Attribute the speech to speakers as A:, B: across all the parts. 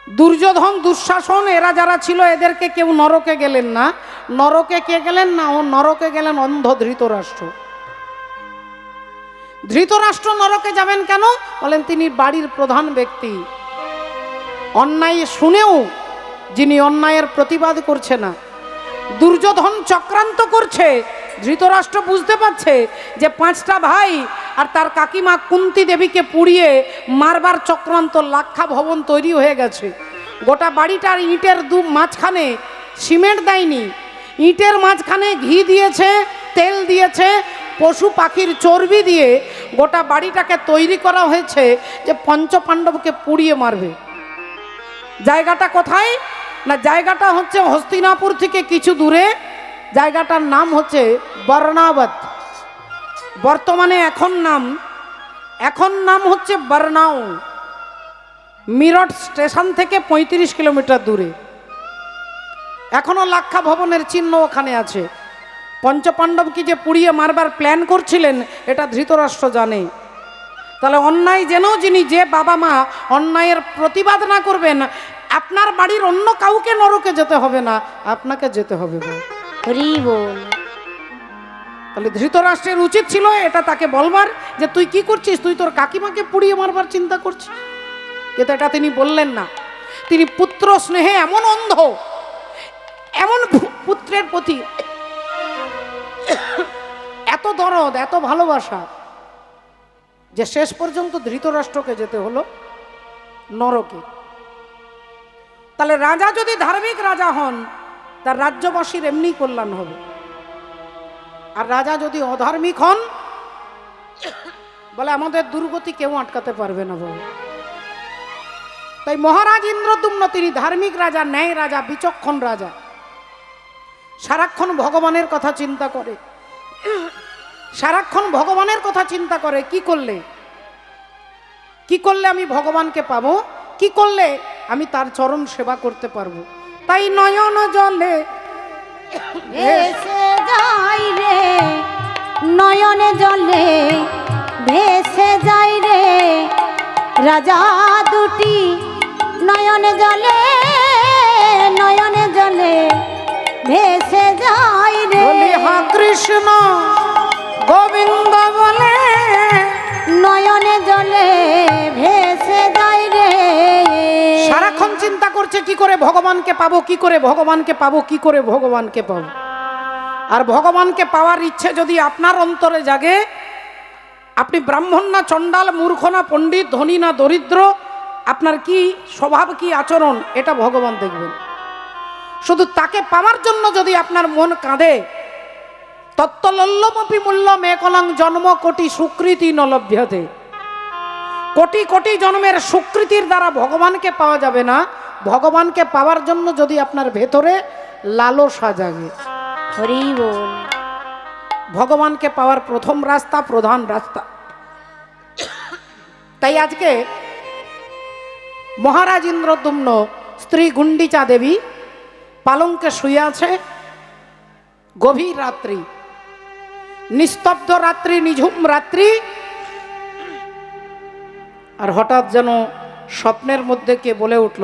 A: দুর্যোধন, দুঃশাসন এরা যারা ছিল এদেরকে কেউ নরকে গেলেন না। নরকে কে গেলেন না? ও নরকে গেলেন অন্ধ ধৃতরাষ্ট্র। ধৃতরাষ্ট্র নরকে যাবেন কেন? বলেন তিনি বাড়ির প্রধান ব্যক্তি। অন্যায় শুনেও যিনি অন্যায়ের প্রতিবাদ করছে না। দুর্যোধন চক্রান্ত করছে, ধৃতরাষ্ট্র বুঝতে পারছে যে 5টা ভাই আর তার কাকিমা কুন্তি দেবীকে পুড়িয়ে মারবার চক্রান্ত, লাক্ষা ভবন তৈরি হয়ে গেছে। গোটা বাড়িটার ইটের মাঝখানে সিমেন্ট দেয়নি, ইটের মাঝখানে ঘি দিয়েছে, তেল দিয়েছে, পশু পাখির চর্বি দিয়ে গোটা বাড়িটাকে তৈরি করা হয়েছে যে পঞ্চপাণ্ডবকে পুড়িয়ে মারবে। জায়গাটা কোথায় না? জায়গাটা হচ্ছে হস্তিনাপুর থেকে কিছু দূরে। জায়গাটার নাম হচ্ছে বর্ণাবত। বর্তমানে এখন নাম হচ্ছে বর্ণাও। মিরট স্টেশন থেকে 35 কিলোমিটার দূরে। এখনো লাক্ষা ভবনের চিহ্ন ওখানে আছে। পঞ্চপাণ্ডবকে যে পুড়িয়ে মারবার প্ল্যান করছিলেন এটা ধৃতরাষ্ট্র জানে। তাহলে অন্যায় যেন যিনি, যে বাবা মা অন্যায়ের প্রতিবাদ না করবেন, আপনার বাড়ির অন্য কাউকে নরকে যেতে হবে না, আপনাকে যেতে হবে। তাহলে ধৃতরাষ্ট্রের উচিত ছিল এটা তাকে বলবার যে তুই কি করছিস, তুই তোর কাকিমাকে পুড়িয়ে মারবার চিন্তা করছিস। কিন্তু এটা তিনি বললেন না। তিনি পুত্র স্নেহে এমন অন্ধ, এমন পুত্রের প্রতি এত দরদ, এত ভালোবাসা যে শেষ পর্যন্ত ধৃতরাষ্ট্রকে যেতে হলো নরকে। তাহলে রাজা যদি ধার্মিক রাজা হন তার রাজ্যবাসীর এমনি কল্যাণ হবে। আর রাজা যদি অধার্মিক হন, বলে আমাদের দুর্গতি কেউ আটকাতে পারবে না বলে। তাই মহারাজ ইন্দ্রদ্যুম্ন তিনি ধার্মিক রাজা, ন্যায় রাজা, বিচক্ষণ রাজা, সারাক্ষণ ভগবানের কথা চিন্তা করে। সারাক্ষণ ভগবানের কথা চিন্তা করে কি করলে আমি ভগবানকে পাবো, কি করলে আমি তার চরণ সেবা করতে পারবো। তাই নয়ন জলে
B: ভেসে যাই রে, নয়নে জলে ভেসে যাই রে, রাজা দুটি নয়নে জলে, নয়নে জলে ভেসে যাই রে।
A: বলি হা কৃষ্ণ গোবিন্দ বলে
B: নয়নে জলে ভেসে যাই রে।
A: সারাক্ষণ চিন্তা করছে কি করে ভগবানকে পাবো, কি করে ভগবানকে পাবো, কি করে ভগবানকে পাবো। আর ভগবানকে পাওয়ার ইচ্ছে যদি আপনার অন্তরে জাগে, আপনি ব্রাহ্মণ না চণ্ডাল, মূর্খ না পণ্ডিত, ধনী না দরিদ্র, আপনার কি স্বভাব, কি আচরণ, এটা ভগবান দেখবেন। শুধু তাকে পাওয়ার জন্য যদি আপনার মন কাঁদে, তত্ত্বলল্লমপি মূল্যম একলং জন্ম কোটি সুকৃতি ন লভ্যতে। কোটি কোটি জন্মের সুকৃতির দ্বারা ভগবানকে পাওয়া যাবে না। ভগবানকে পাওয়ার জন্য যদি আপনার ভেতরে লালসা জাগে,
B: হরি বল।
A: ভগবানকে পাওয়ার প্রথম রাস্তা, প্রধান রাস্তা। তাই আজকে মহারাজ ইন্দ্রদ্যুম্ন স্ত্রী গুণ্ডিচা দেবী পালঙ্কে শুয়ে আছে। গভীর রাত্রি, নিস্তব্ধ রাত্রি, নিঝুম রাত্রি। আর হঠাৎ যেন স্বপ্নের মধ্যে কে বলে উঠল,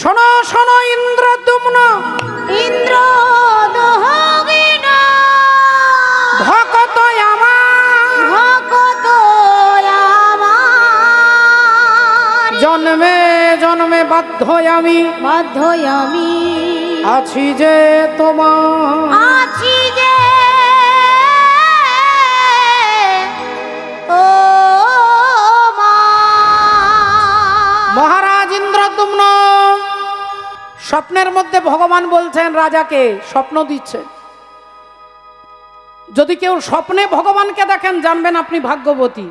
A: শোনো শোনো ইন্দ্রদ্যুম্ন,
B: ইন্দ্র দোহাগিন
A: ভকত আমার,
B: ভকত আমার,
A: জন্মে জন্মে বাধ্য আমি,
B: বাধ্য আমি
A: আছি যে তোমার,
B: আছি যে ও মা।
A: মহারাজ ইন্দ্রদ্যুম্ন স্বপ্নের মধ্যে ভগবান বলছেন রাজাকে, স্বপ্ন দিচ্ছে। যদি কেউ স্বপ্নে ভগবানকে দেখেন জানবেন আপনি ভাগ্যবতী।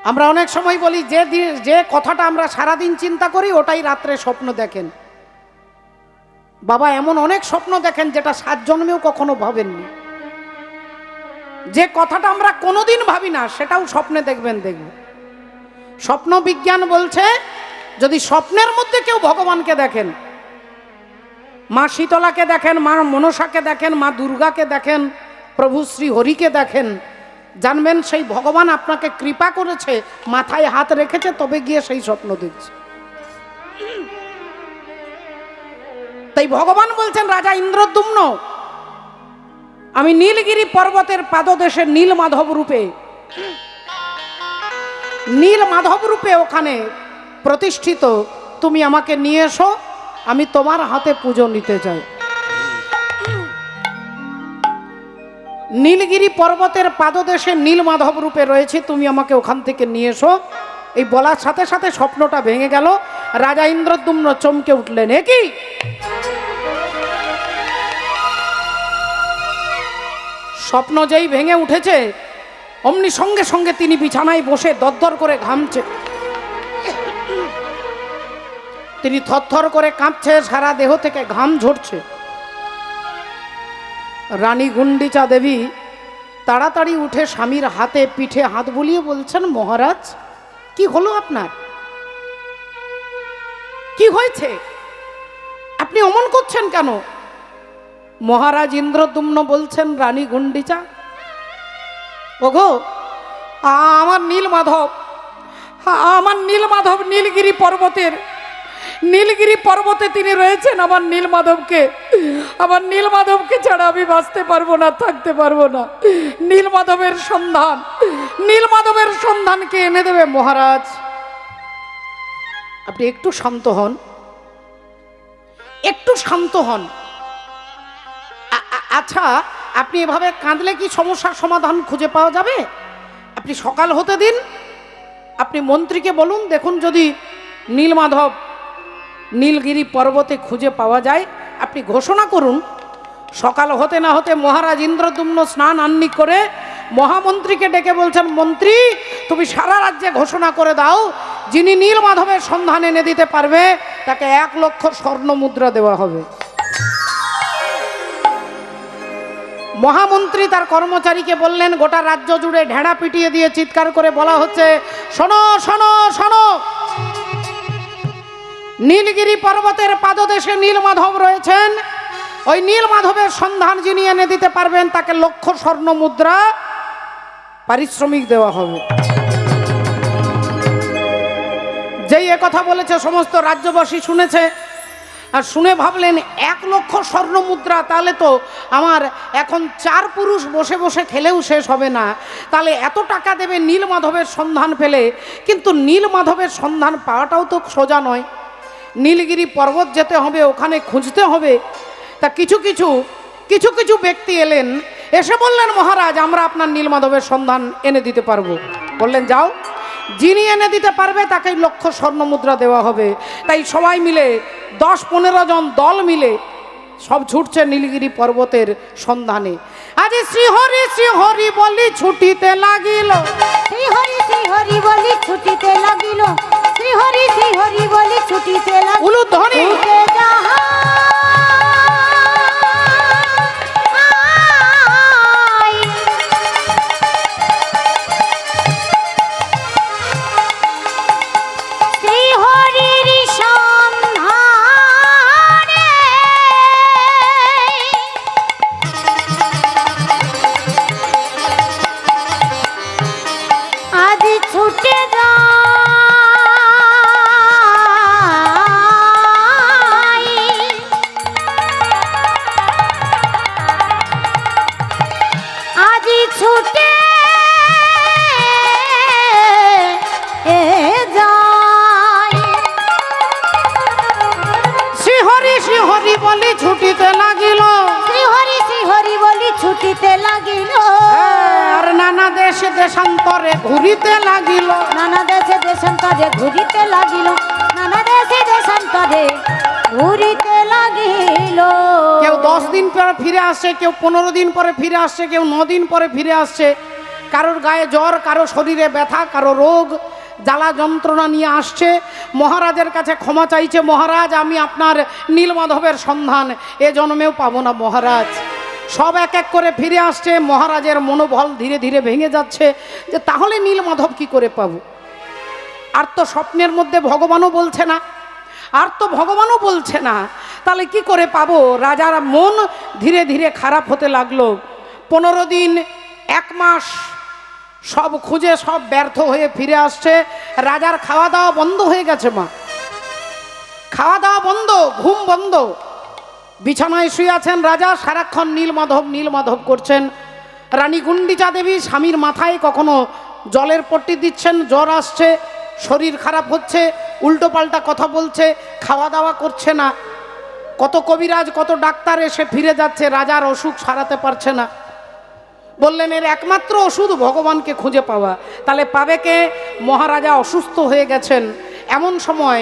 A: আমরা অনেক সময় বলি যে কথাটা আমরা সারাদিন চিন্তা করি ওটাই রাত্রে স্বপ্ন দেখেন। বাবা এমন অনেক স্বপ্ন দেখেন যেটা 7 জন্মেও কখনো ভাবেননি। যে কথাটা আমরা কোনোদিন ভাবি না সেটাও স্বপ্নে দেখবেন। স্বপ্ন বিজ্ঞান বলছে যদি স্বপ্নের মধ্যে কেউ ভগবানকে দেখেন, মা শীতলাকে দেখেন, মা মনসাকে দেখেন, মা দুর্গাকে দেখেন, প্রভু শ্রী হরিকে দেখেন, জানবেন সেই ভগবান আপনাকে কৃপা করেছে, মাথায় হাত রেখেছে, তবে গিয়ে সেই স্বপ্ন দেখছে। তাই ভগবান বলছেন রাজা ইন্দ্রদ্যুম্ন, আমি নীলগিরি পর্বতের পাদদেশে নীল মাধব রূপে, নীল মাধব রূপে ওখানে প্রতিষ্ঠিত, তুমি আমাকে নিয়ে এসো, আমি তোমার হাতে পুজো নিতে চাই। নীলগিরি পর্বতের পাদদেশে নীল মাধব রূপে রয়েছে, তুমি আমাকে ওখান থেকে নিয়ে এসো। এই বলার সাথে সাথে স্বপ্নটা ভেঙে গেল। রাজা ইন্দ্রদ্যুম্ন চমকে উঠলেন, এ কি? স্বপ্ন যেই ভেঙে উঠেছে অমনি সঙ্গে সঙ্গে তিনি বিছানায় বসে দরদর করে ঘামছে, তিনি থরথর করে কাঁপছে, সারা দেহ থেকে ঘাম ঝরছে। রানী গুন্ডিচা দেবী তাড়াতাড়ি উঠে স্বামীর হাতে পিঠে হাত বুলিয়ে বলছেন, মহারাজ কি হলো আপনার? কি হয়েছে? আপনি অমন করছেন কেন? মহারাজ ইন্দ্রদ্যুম্ন বলছেন, রানী গুন্ডিচা, ওগো আমার নীলমাধব, আমার নীলমাধব নীলগিরি পর্বতে তিনি রয়েছেন। আমার নীলমাধবকে ছাড়া আমি বাঁচতে পারবো না, থাকতে পারবো না। নীলমাধবের সন্ধানকে এনে দেবে। মহারাজ আপনি একটু শান্ত হন, একটু শান্ত হন। আচ্ছা, আপনি এভাবে কাঁদলে কি সমস্যার সমাধান খুঁজে পাওয়া যাবে? আপনি সকাল হতে দিন, আপনি মন্ত্রীকে বলুন, দেখুন যদি নীলমাধব নীলগিরি পর্বতে খুঁজে পাওয়া যায় আপনি ঘোষণা করুন। সকাল হতে না হতে মহারাজ ইন্দ্রদ্যুম্ন স্নান আহ্নিক করে মহামন্ত্রীকে ডেকে বলছেন, মন্ত্রী তুমি সারা রাজ্যে ঘোষণা করে দাও, যিনি নীলমাধবের সন্ধান এনে দিতে পারবে তাকে 1 লক্ষ স্বর্ণ মুদ্রা দেওয়া হবে। মহামন্ত্রী তার কর্মচারীকে বললেন, গোটা রাজ্য জুড়ে ঢেড়া পিটিয়ে দিয়ে চিৎকার করে বলা হচ্ছে, শোনো শোনো শোনো, নীলগিরি পর্বতের পাদদেশে নীলমাধব রয়েছেন। ওই নীলমাধবের সন্ধান যিনি এনে দিতে পারবেন তাকে 1 লক্ষ স্বর্ণ মুদ্রা পারিশ্রমিক দেওয়া হবে। যেই কথা বলেছে সমস্ত রাজ্যবাসী শুনেছে, আর শুনে ভাবলেন 1 লক্ষ স্বর্ণ মুদ্রা, তাহলে তো আমার এখন 4 পুরুষ বসে বসে খেলেও শেষ হবে না, তাহলে এত টাকা দেবে নীলমাধবের সন্ধান পেলে। কিন্তু নীলমাধবের সন্ধান পাওয়াটাও তো সোজা নয়, নীলগিরি পর্বত যেতে হবে, ওখানে খুঁজতে হবে। তা কিছু কিছু ব্যক্তি এলেন, এসে বললেন, মহারাজ আমরা আপনার নীলমাধবের সন্ধান এনে দিতে পারবো। বললেন, যাও, যিনি এনে দিতে পারবে তাকে 1 লক্ষ স্বর্ণ মুদ্রা দেওয়া হবে। তাই সবাই মিলে 10-15 জন দল মিলে সব ছুটছে নীলগিরি পর্বতের সন্ধানে। আজ শ্রীহরি শ্রীহরি বলি ছুটিতে লাগিল,
B: শ্রীহরি শ্রীহরি বলি ছুটিতে লাগিল, শ্রীহরি শ্রীহরি বলি ছুটিতে লাগিল।
A: উলুধ্বনি ছুটিতে লাগিল,
B: শ্রীহরি শ্রীহরি বলি ছুটিতে লাগিল।
A: আর নানা দেশে দেশান্তরে ঘুরিতে লাগিল,
B: নানা দেশে দেশান্তরে ঘুরিতে লাগিল, নানা দেশে দেশান্তরে ঘুরিতে লাগিল।
A: কেউ 10 দিন পরে ফিরে আসছে, কেউ 15 দিন পরে ফিরে আসছে, কেউ 9 দিন পরে ফিরে আসছে। কারোর গায়ে জ্বর, কারো শরীরে ব্যথা, কারো রোগ জ্বালা যন্ত্রণা নিয়ে আসছে। মহারাজের কাছে ক্ষমা চাইছে, মহারাজ আমি আপনার নীলমাধবের সন্ধান এ জন্মেও পাবো না মহারাজ। সব এক এক করে ফিরে আসছে। মহারাজের মনোবল ধীরে ধীরে ভেঙে যাচ্ছে যে তাহলে নীলমাধব কি করে পাবো। আর তো স্বপ্নের মধ্যে ভগবানও বলছে না, তাহলে কি করে পাবো। রাজার মন ধীরে ধীরে খারাপ হতে লাগলো। 15 দিন, 1 মাস সব খুঁজে সব ব্যর্থ হয়ে ফিরে আসছে। রাজার খাওয়া দাওয়া বন্ধ হয়ে গেছে, মা খাওয়া দাওয়া বন্ধ, ঘুম বন্ধ। বিছানায় শুয়ে আছেন রাজা, সারাক্ষণ নীলমাধব করছেন। রানী গুন্ডিচা দেবী স্বামীর মাথায় কখনো জলের পট্টি দিচ্ছেন, জ্বর আসছে, শরীর খারাপ হচ্ছে, উল্টো পাল্টা কথা বলছে, খাওয়া দাওয়া করছে না। কত কবিরাজ কত ডাক্তার এসে ফিরে যাচ্ছে, রাজার অসুখ সারাতে পারছে না। বললেন এর একমাত্র ওষুধ ভগবানকে খুঁজে পাওয়া। তাহলে পাবে কে? মহারাজা অসুস্থ হয়ে গেছেন। এমন সময়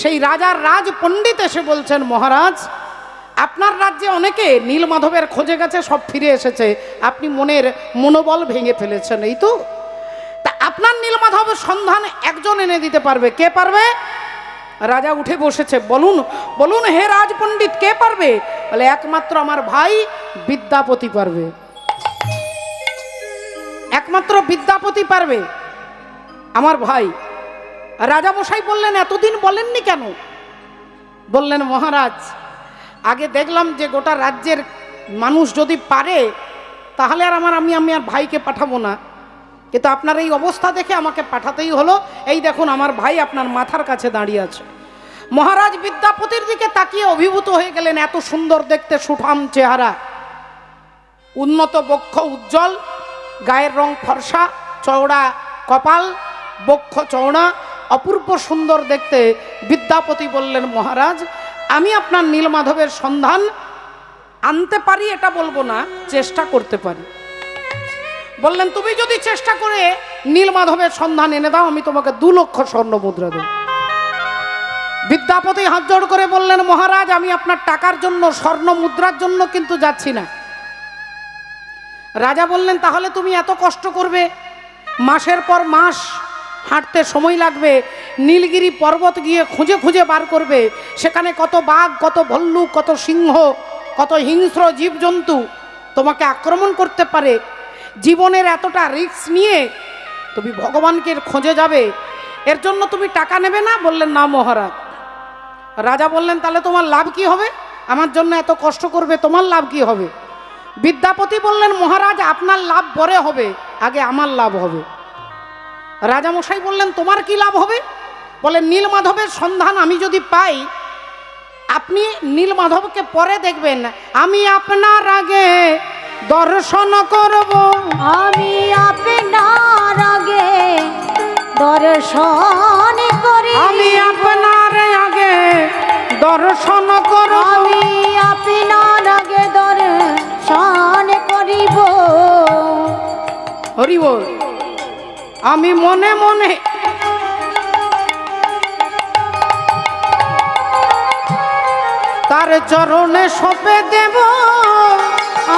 A: সেই রাজার রাজ পণ্ডিত এসে বলছেন, মহারাজ আপনার রাজ্যে অনেকে নীলমাধবের খোঁজে গেছে, সব ফিরে এসেছে, আপনি মনোবল ভেঙে ফেলেছেন, এই তো। তা আপনার নীলমাধবের সন্ধান একজন এনে দিতে পারবে, কে পারবে? রাজা উঠে বসেছে, বলুন বলুন হে রাজ পণ্ডিত, কে পারবে? বলে একমাত্র আমার ভাই বিদ্যাপতি পারবে, একমাত্র বিদ্যাপতি পারবে, আমার ভাই। রাজামশাই বললেন এতদিন বলেননি কেন? বললেন মহারাজ আগে দেখলাম যে গোটা রাজ্যের মানুষ যদি পারে তাহলে আর আমি আর ভাইকে পাঠাবো না, কিন্তু আপনার এই অবস্থা দেখে আমাকে পাঠাতেই হলো। এই দেখুন আমার ভাই আপনার মাথার কাছে দাঁড়িয়ে আছে। মহারাজ বিদ্যাপতির দিকে তাকিয়ে অভিভূত হয়ে গেলেন। এত সুন্দর দেখতে, সুঠাম চেহারা, উন্নত বক্ষ, উজ্জ্বল, গায়ের রং ফর্সা, চওড়া কপাল, বক্ষ চওড়া, অপূর্ব সুন্দর দেখতে। বিদ্যাপতি বললেন মহারাজ আমি আপনার নীলমাধবের সন্ধান আনতে পারি এটা বলবো না, চেষ্টা করতে পারি। বললেন তুমি যদি চেষ্টা করে নীলমাধবের সন্ধান এনে দাও আমি তোমাকে 2 লক্ষ স্বর্ণ মুদ্রা দেব। বিদ্যাপতি হাত জোড় করে বললেন মহারাজ আমি আপনার টাকার জন্য, স্বর্ণ মুদ্রার জন্য কিন্তু যাচ্ছি না। রাজা বললেন তাহলে তুমি এত কষ্ট করবে, মাসের পর মাস হাঁটতে সময় লাগবে, নীলগিরি পর্বত গিয়ে খুঁজে খুঁজে বার করবে, সেখানে কত বাঘ, কত ভল্লুক, কত সিংহ, কত হিংস্র জীবজন্তু তোমাকে আক্রমণ করতে পারে। জীবনের এতটা রিস্ক নিয়ে তুমি ভগবানকে খোঁজে যাবে, এর জন্য তুমি টাকা নেবে না? বললেন না মহারাজ। রাজা বললেন তাহলে তোমার লাভ কি হবে? আমার জন্য এত কষ্ট করবে, তোমার লাভ কি হবে? বিদ্যাপতি বললেন মহারাজ আপনার লাভ পরে হবে, আগে আমার লাভ হবে। রাজামশাই বললেন তোমার কি লাভ হবে? বলে নীলমাধবের সন্ধান আমি যদি পাই, আপনি নীলমাধবকে পরে দেখবেন, আমি আপনার আগে দর্শন করব,
B: আমি আপনার আগে দর্শন করি,
A: আমি আপনার আগে দর্শন করব,
B: আমি আপনার আগে দর্শন করিব।
A: হরি বল। আমি মনে মনে তার চরণে সঁপে দেব,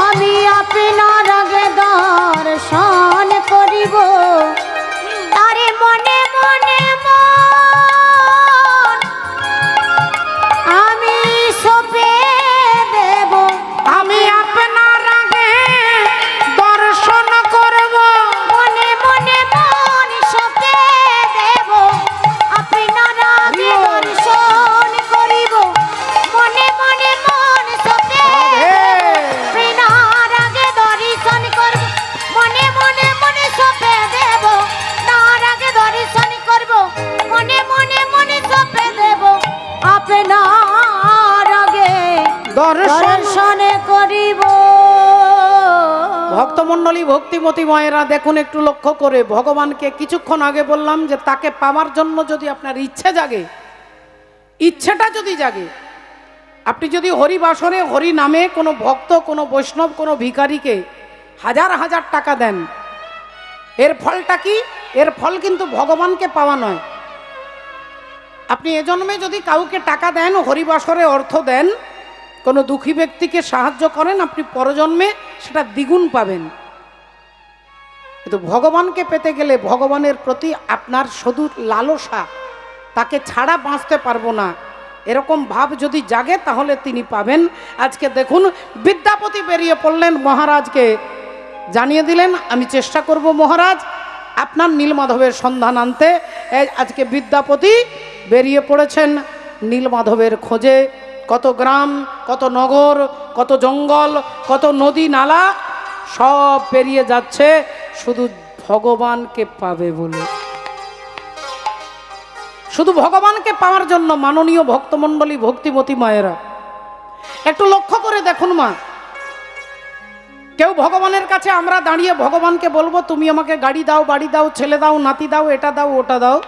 B: আমি আপনার আগে দর্শন করিব, তারে মনে মনে মন আমি সঁপে দেব,
A: আমি আপনার আগে দর্শন করব,
B: মনে মনে মন সঁপে দেব, আপনার আগে দর্শন করিব, মনে মনে মন সঁপে দেব, আপনার আগে দর্শন করব, মনে মনে মনে সঁপে দেব, আপনার আগে দর্শন করব, মনে মনে মনে সঁপে দেব, আপনার আগে দর্শন করিব।
A: ভক্তমণ্ডলী, ভক্তিমতী মায়েরা দেখুন একটু লক্ষ্য করে, ভগবানকে কিছুক্ষণ আগে বললাম যে তাকে পাওয়ার জন্য যদি আপনার ইচ্ছে জাগে, ইচ্ছেটা যদি জাগে, আপনি যদি হরিবাসরে হরি নামে কোনো ভক্ত, কোনো বৈষ্ণব, কোনো ভিখারিকে হাজার হাজার টাকা দেন, এর ফলটা কি? এর ফল কিন্তু ভগবানকে পাওয়া নয়। আপনি এ জন্মে যদি কাউকে টাকা দেন, হরিবাসরে অর্থ দেন, কোনো দুঃখী ব্যক্তিকে সাহায্য করেন, আপনি পরজন্মে সেটা দ্বিগুণ পাবেন। কিন্তু ভগবানকে পেতে গেলে ভগবানের প্রতি আপনার শুধু লালসা, তাকে ছাড়া বাঁচতে পারবো না, এরকম ভাব যদি জাগে তাহলে তিনি পাবেন। আজকে দেখুন বিদ্যাপতি বেরিয়ে পড়লেন, মহারাজকে জানিয়ে দিলেন আমি চেষ্টা করব মহারাজ আপনার নীলমাধবের সন্ধান আনতে। আজকে বিদ্যাপতি বেরিয়ে পড়েছেন নীলমাধবের খোঁজে। কত গ্রাম, কত নগর, কত জঙ্গল, কত নদী নালা সব পেরিয়ে যাচ্ছে শুধু ভগবানকে পাবে বলে, শুধু ভগবানকে পাওয়ার জন্য। মাননীয় ভক্তমণ্ডলী, ভক্তিমতী মায়েরা, একটু লক্ষ্য করে দেখুন মা, কেউ ভগবানের কাছে আমরা দাঁড়িয়ে ভগবানকে বলবো তুমি আমাকে গাড়ি দাও, বাড়ি দাও, ছেলে দাও, নাতি দাও, এটা দাও, ওটা দাও।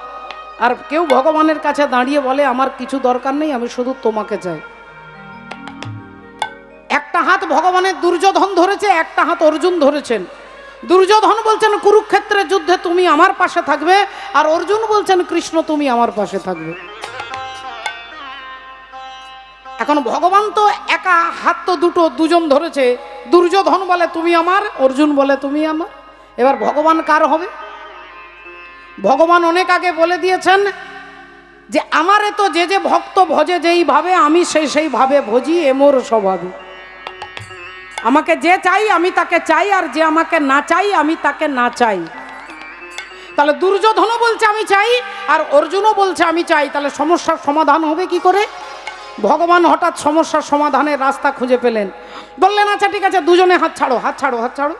A: আর কেউ ভগবানের কাছে দাঁড়িয়ে বলে আমার কিছু দরকার নেই, আমি শুধু তোমাকে চাই। একটা হাত ভগবানের দুর্যোধন ধরেছে, একটা হাত অর্জুন ধরেছেন। দুর্যোধন বলছেন কুরুক্ষেত্রের যুদ্ধে তুমি আমার পাশে থাকবে, আর অর্জুন বলছেন কৃষ্ণ তুমি আমার পাশে থাকবে। এখন ভগবান তো একা, হাত তো দুটো, দুজন ধরেছে। দুর্যোধন বলে তুমি আমার, অর্জুন বলে তুমি আমার। এবার ভগবান কার হবে? ভগবান অনেক আগে বলে দিয়েছেন যে আমারে তো যে যে ভক্ত ভজে যেইভাবে, আমি সেইভাবে ভজি, এ মোর স্বভাবে। আমাকে যে চাই আমি তাকে চাই, আর যে আমাকে না চাই আমি তাকে না চাই। তাহলে দুর্যোধনও বলছে আমি চাই, আর অর্জুনও বলছে আমি চাই। তাহলে সমস্যার সমাধান হবে কি করে? ভগবান হঠাৎ সমস্যার সমাধানের রাস্তা খুঁজে পেলেন। বললেন আচ্ছা ঠিক আছে, দুজনে হাত ছাড়ো, হাত ছাড়ো, হাত ছাড়ো।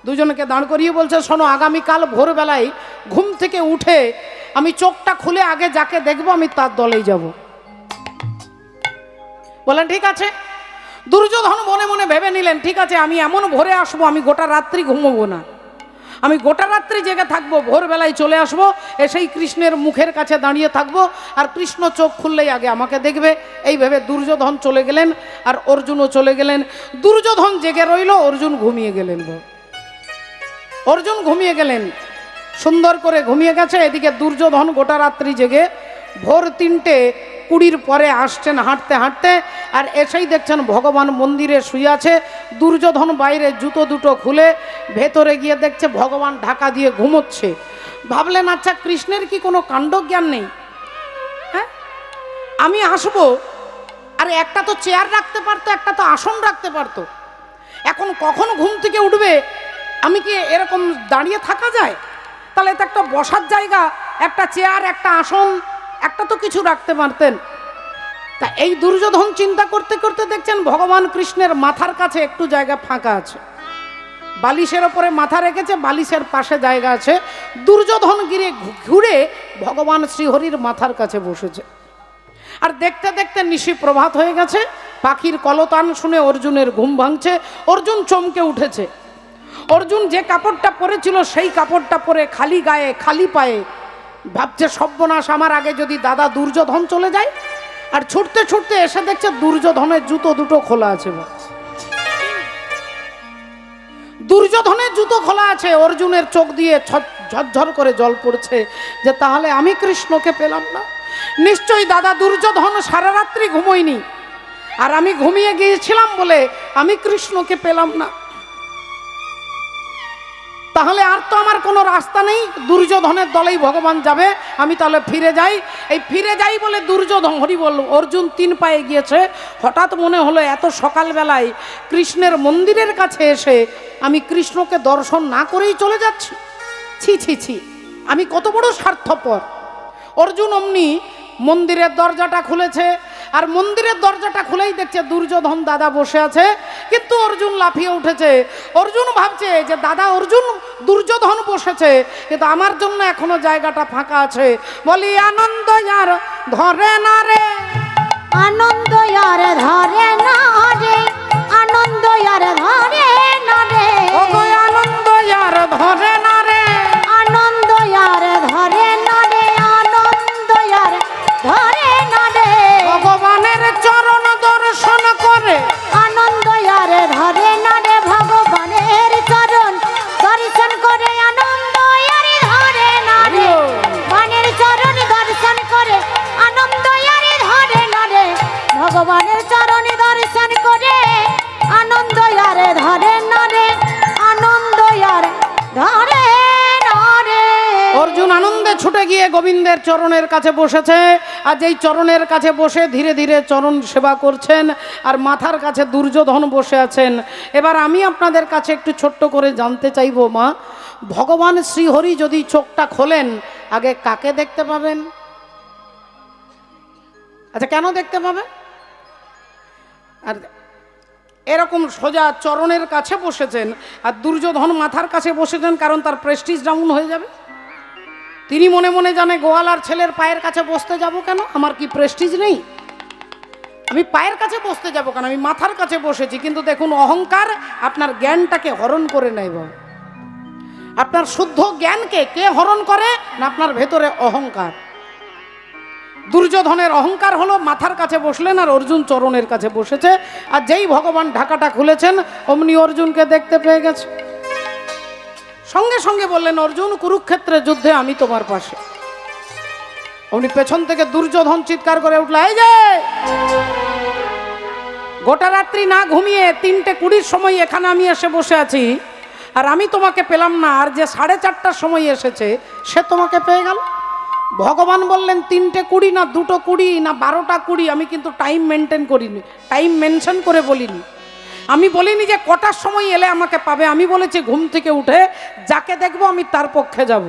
A: দুজনকে দাঁড় করিয়ে বলছে শোনো, আগামীকাল ভোরবেলায় ঘুম থেকে উঠে আমি চোখটা খুলে আগে যাকে দেখবো আমি তার দলেই যাব। বলেন ঠিক আছে। দুর্যোধন মনে মনে ভেবে নিলেন ঠিক আছে, আমি এমন ভোরে আসবো, আমি গোটা রাত্রি ঘুমোবো না, আমি গোটা রাত্রি জেগে থাকবো, ভোরবেলায় চলে আসবো, এসেই কৃষ্ণের মুখের কাছে দাঁড়িয়ে থাকবো, আর কৃষ্ণ চোখ খুললেই আগে আমাকে দেখবে। এই ভেবে দুর্যোধন চলে গেলেন, আর অর্জুনও চলে গেলেন। দুর্যোধন জেগে রইল, অর্জুন ঘুমিয়ে গেলেন। অর্জুন ঘুমিয়ে গেলেন, সুন্দর করে ঘুমিয়ে গেছে। এদিকে দুর্যোধন গোটা রাত্রি জেগে ভোর 3:20 পরে আসছেন হাঁটতে হাঁটতে, আর এসেই দেখছেন ভগবান মন্দিরে শুয়ে আছে। দুর্যোধন বাইরে জুতো দুটো খুলে ভেতরে গিয়ে দেখছে ভগবান ঢাকা দিয়ে ঘুমোচ্ছে। ভাবলেন আচ্ছা কৃষ্ণের কি কোনো কাণ্ডজ্ঞান নেই? হ্যাঁ, আমি আসবো, আর একটা তো চেয়ার রাখতে পারতো, একটা তো আসন রাখতে পারতো। এখন কখন ঘুম থেকে উঠবে, আমি কি এরকম দাঁড়িয়ে থাকা যায়? তাহলে এটা একটা বসার জায়গা, একটা চেয়ার, একটা আসন, একটা তো কিছু রাখতে পারতেন। তা এই দুর্যোধন চিন্তা করতে করতে দেখছেন ভগবান কৃষ্ণের মাথার কাছে একটু জায়গা ফাঁকা আছে, বালিশের ওপরে মাথা রেখেছে, বালিশের পাশে জায়গা আছে। দুর্যোধন গিয়ে ঘুরে ভগবান শ্রীহরির মাথার কাছে বসেছে। আর দেখতে দেখতে নিশি প্রভাত হয়ে গেছে। পাখির কলতান শুনে অর্জুনের ঘুম ভাঙছে। অর্জুন চমকে উঠেছে। অর্জুন যে কাপড়টা পরেছিল সেই কাপড়টা পরে খালি গায়ে, খালি পায়ে ভাবছে সর্বনাশ, আমার আগে যদি দাদা দুর্যোধন চলে যায়। আর ছুটতে ছুটতে এসে দেখছে দুর্যোধনের জুতো দুটো খোলা আছে। দুর্যোধনের জুতো খোলা আছে। অর্জুনের চোখ দিয়ে ঝরঝর করে জল পড়ছে যে তাহলে আমি কৃষ্ণকে পেলাম না। নিশ্চয়ই দাদা দুর্যোধন সারা রাত্রি ঘুমোয়নি, আর আমি ঘুমিয়ে গিয়েছিলাম বলে আমি কৃষ্ণকে পেলাম না। তাহলে আর তো আমার কোনো রাস্তা নেই, দুর্যোধনের দলেই ভগবান যাবে, আমি তাহলে ফিরে যাই। এই ফিরে যাই বলে দুর্যোধন, হরি বল, অর্জুন 3 পায়ে গিয়েছে। হঠাৎ মনে হলো এত সকালবেলায় কৃষ্ণের মন্দিরের কাছে এসে আমি কৃষ্ণকে দর্শন না করেই চলে যাচ্ছি। ছি ছি ছি, আমি কত বড় স্বার্থপর। অর্জুন অমনি মন্দিরের দরজাটা খুলেছে, আর মন্দিরের দরজাটা খুলেই দেখছে দুর্যোধন দাদা বসে আছে। কিন্তু অর্জুন লাফিয়ে উঠেছে। অর্জুন ভাবছে যে দাদা অর্জুন, দুর্যোধন বসেছে, কিন্তু আমার জন্য এখনো জায়গাটা ফাঁকা আছে। বলি আনন্দ আর ধরে না রে,
B: আনন্দ আর ধরে না রে, আনন্দ আর ধরে না রে,
A: ও গো আনন্দ আর ধরে না রে,
B: আনন্দ আর ধরে না রে, আনন্দ আর ধরে না রে,
A: ভগবানের চরণ দর্শন করে
B: আনন্দ আর ধরে না রে, ভগবানের চরণ দর্শন করে আনন্দ আর ধরে না রে, ভগবানের চরণ দর্শন করে আনন্দ আর ধরে না রে, ভগবানের চরণ দর্শন করে আনন্দ আর ধরে না রে, আনন্দ আর ধরে না রে।
A: অর্জুন আনন্দে ছুটে গিয়ে গোবিন্দের চরণের কাছে বসেছে। আর যেই চরণের কাছে বসে ধীরে ধীরে চরণ সেবা করছেন, আর মাথার কাছে দুর্যোধন বসে আছেন। এবার আমি আপনাদের কাছে একটু ছোট্ট করে জানতে চাইবো মা, ভগবান শ্রীহরি যদি চোখটা খোলেন আগে কাকে দেখতে পাবেন? আচ্ছা কেন দেখতে পাবেন? আর এরকম সোজা চরণের কাছে বসেছেন, আর দুর্যোধন মাথার কাছে বসেছেন, কারণ তার প্রেস্টিজ ডাউন হয়ে যাবে। তিনি মনে মনে জানে গোয়ালার ছেলের পায়ের কাছে বসতে যাব কেন, আমার কি প্রেস্টিজ নেই? আমি পায়ের কাছে বসতে যাব কেন, আমি মাথার কাছে বসেছি। কিন্তু দেখুন, অহংকার আপনার জ্ঞানটাকে হরণ করে নেয় বাবা। আপনার শুদ্ধ জ্ঞানকে কে হরণ করে না? আপনার ভেতরে অহংকার। দুর্যোধনের অহংকার হলো মাথার কাছে বসলেন আর অর্জুন চরণের কাছে বসেছে, আর যেই ভগবান ঢাকাটা খুলেছেন অমনি অর্জুনকে দেখতে পেয়ে গেছে। সঙ্গে সঙ্গে বললেন, অর্জুন, কুরুক্ষেত্রের যুদ্ধে আমি তোমার পাশে। অমনি পেছন থেকে দুর্যোধন চিৎকার করে উঠল, এই যে গোটা রাত্রি না ঘুমিয়ে 3:20 সময় এখানে আমি এসে বসে আছি, আর আমি তোমাকে পেলাম না, আর যে 4:30টার সময় এসেছে সে তোমাকে পেয়ে গেল। ভগবান বললেন, 3:20 না 2:20 না 12:20, আমি কিন্তু টাইম মেনটেন করিনি, টাইম মেনশন করে বলিনি। আমি বলিনি যে কটার সময় এলে আমাকে পাবে, আমি বলেছি ঘুম থেকে উঠে যাকে দেখবো আমি তার পক্ষে যাব।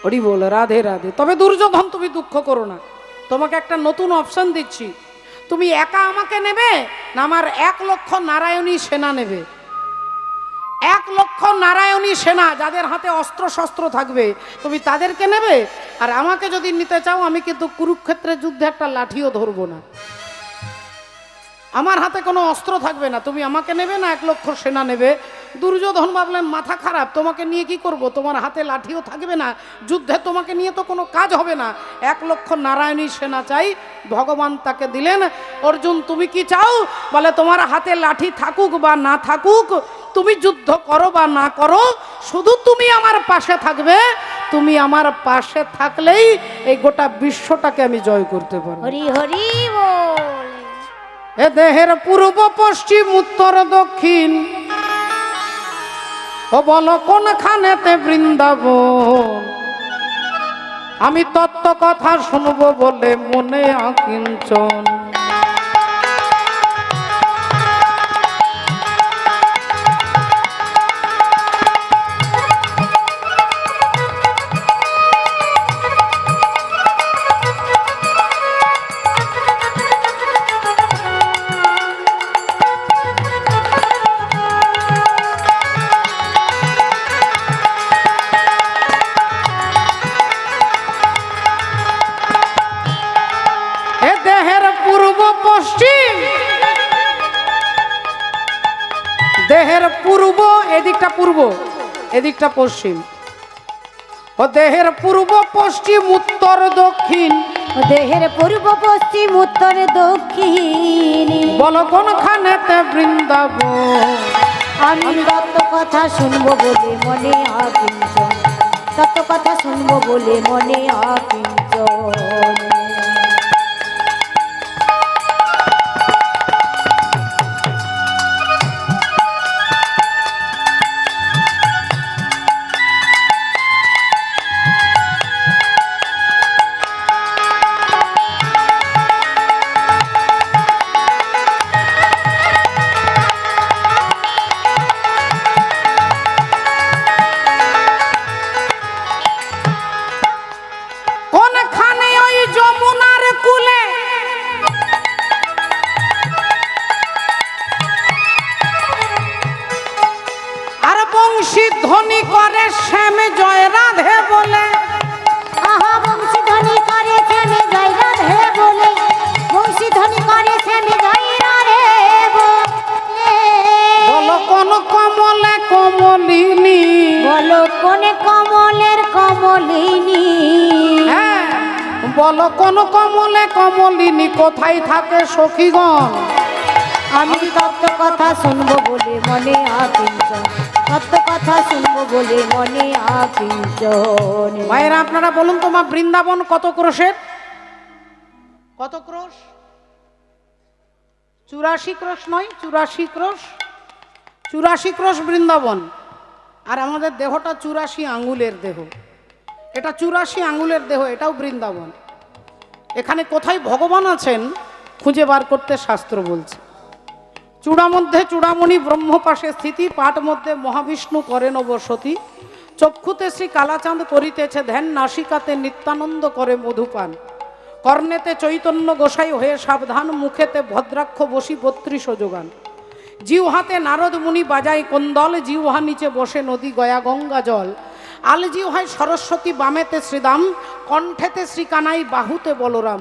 A: হরি বল, রাধে রাধে। তবে দুর্যোধন, তুমি দুঃখ করো না, তোমাকে একটা নতুন অপশন দিচ্ছি। তুমি একা আমাকে নেবে না আমার 1 লক্ষ নারায়ণী সেনা নেবে? 1 লক্ষ নারায়ণী সেনা, যাদের হাতে অস্ত্র শস্ত্র থাকবে, তুমি তাদেরকে নেবে? আর আমাকে যদি নিতে চাও, আমি কিন্তু কুরুক্ষেত্রের যুদ্ধে একটা লাঠিও ধরবো না, আমার হাতে কোনো অস্ত্র থাকবে না, তুমি আমাকে নেবে না 1 লক্ষ সেনা নেবে? দুর্যোধন ভাবলেন, মাথা খারাপ, তোমাকে নিয়ে কি করব, তোমার হাতে লাঠিও থাকবে না, যুদ্ধে তোমাকে নিয়ে তো কোনো কাজ হবে না, 1 লক্ষ নারায়ণী সেনা চাই। ভগবান তাকে দিলেন। অর্জুন, তুমি কি চাও? বলে, তোমার হাতে লাঠি থাকুক বা না থাকুক, তুমি যুদ্ধ করো বা না করো, শুধু তুমি আমার পাশে থাকবে। তুমি আমার পাশে থাকলেই এই গোটা বিশ্বটাকে আমি জয় করতে পারবো।
B: হরি হরি বল।
A: এ দেহের পূর্ব পশ্চিম উত্তর দক্ষিণ, ও বলো কোনখানেতে বৃন্দাবন, আমি তত্ত্ব কথা শুনবো বলে মনে আকিঞ্চন। দেহের পূর্ব, এদিকটা পূর্ব, এদিকটা পশ্চিম। ও দেহের পূর্ব পশ্চিম উত্তর দক্ষিণ,
B: দেহের পূর্ব পশ্চিম উত্তর দক্ষিণ,
A: বলো কোনখানেতে বৃন্দাবন,
B: আমি তত্ত্ব কথা শুনবো বলে মনে আকিঞ্চন, তত্ত্ব কথা শুনবো বলে মনে আকিঞ্চন।
A: ধ্বনি করে শ্যাম জয় রাধে বলে,
B: আহা বংশী ধ্বনি করে শ্যাম জয় রাধে বলে, বংশী ধ্বনি করে শ্যাম জয় রাধে বলে।
A: বলো কোন কমলে কমলিনী,
B: বলো কোন কমলের কমলিনী,
A: হ্যাঁ বলো কোন কমলে কমলিনী, কোথায় থাকে সখীগণ,
B: আমি তত্ত্ব কথা শুনবো বলে মনে আকিঞ্চন, তত্ত্ব কথা শুনবো বলে মনে আকিঞ্চন।
A: ভাইরা আপনারা বলুন তো মা, বৃন্দাবন কত ক্রোশের? কত ক্রোশ? 84 ক্রোশ নয়, 84 ক্রোশ, 84 ক্রোশ বৃন্দাবন। আর আমাদের দেহটা 84 আঙ্গুলের দেহ, এটা 84 আঙ্গুলের দেহ, এটাও বৃন্দাবন। এখানে কোথায় ভগবান আছেন খুঁজে বার করতে শাস্ত্র বলছে। চূড়া মধ্যে চূড়ামণি ব্রহ্ম পাশে স্থিতি, পাট মধ্যে মহাবিষ্ণু করেন বসতি, চক্ষুতে শ্রী কালাচাঁদ করিতেছে ধ্যান, নাসিকাতে নিত্যানন্দ করে মধুপান, কর্ণেতে চৈতন্য গোসাই হয়ে সাবধান, মুখেতে ভদ্রাক্ষ বসি 32 যোগান, জিহ্বাতে নারদ মুনি বাজায় কোন্দল, জিহ্বা নিচে বসে নদী গয়া গঙ্গা জল, আল জিহ্বায় সরস্বতী, বামেতে শ্রীদাম, কণ্ঠেতে শ্রী কানাই, বাহুতে বলরাম,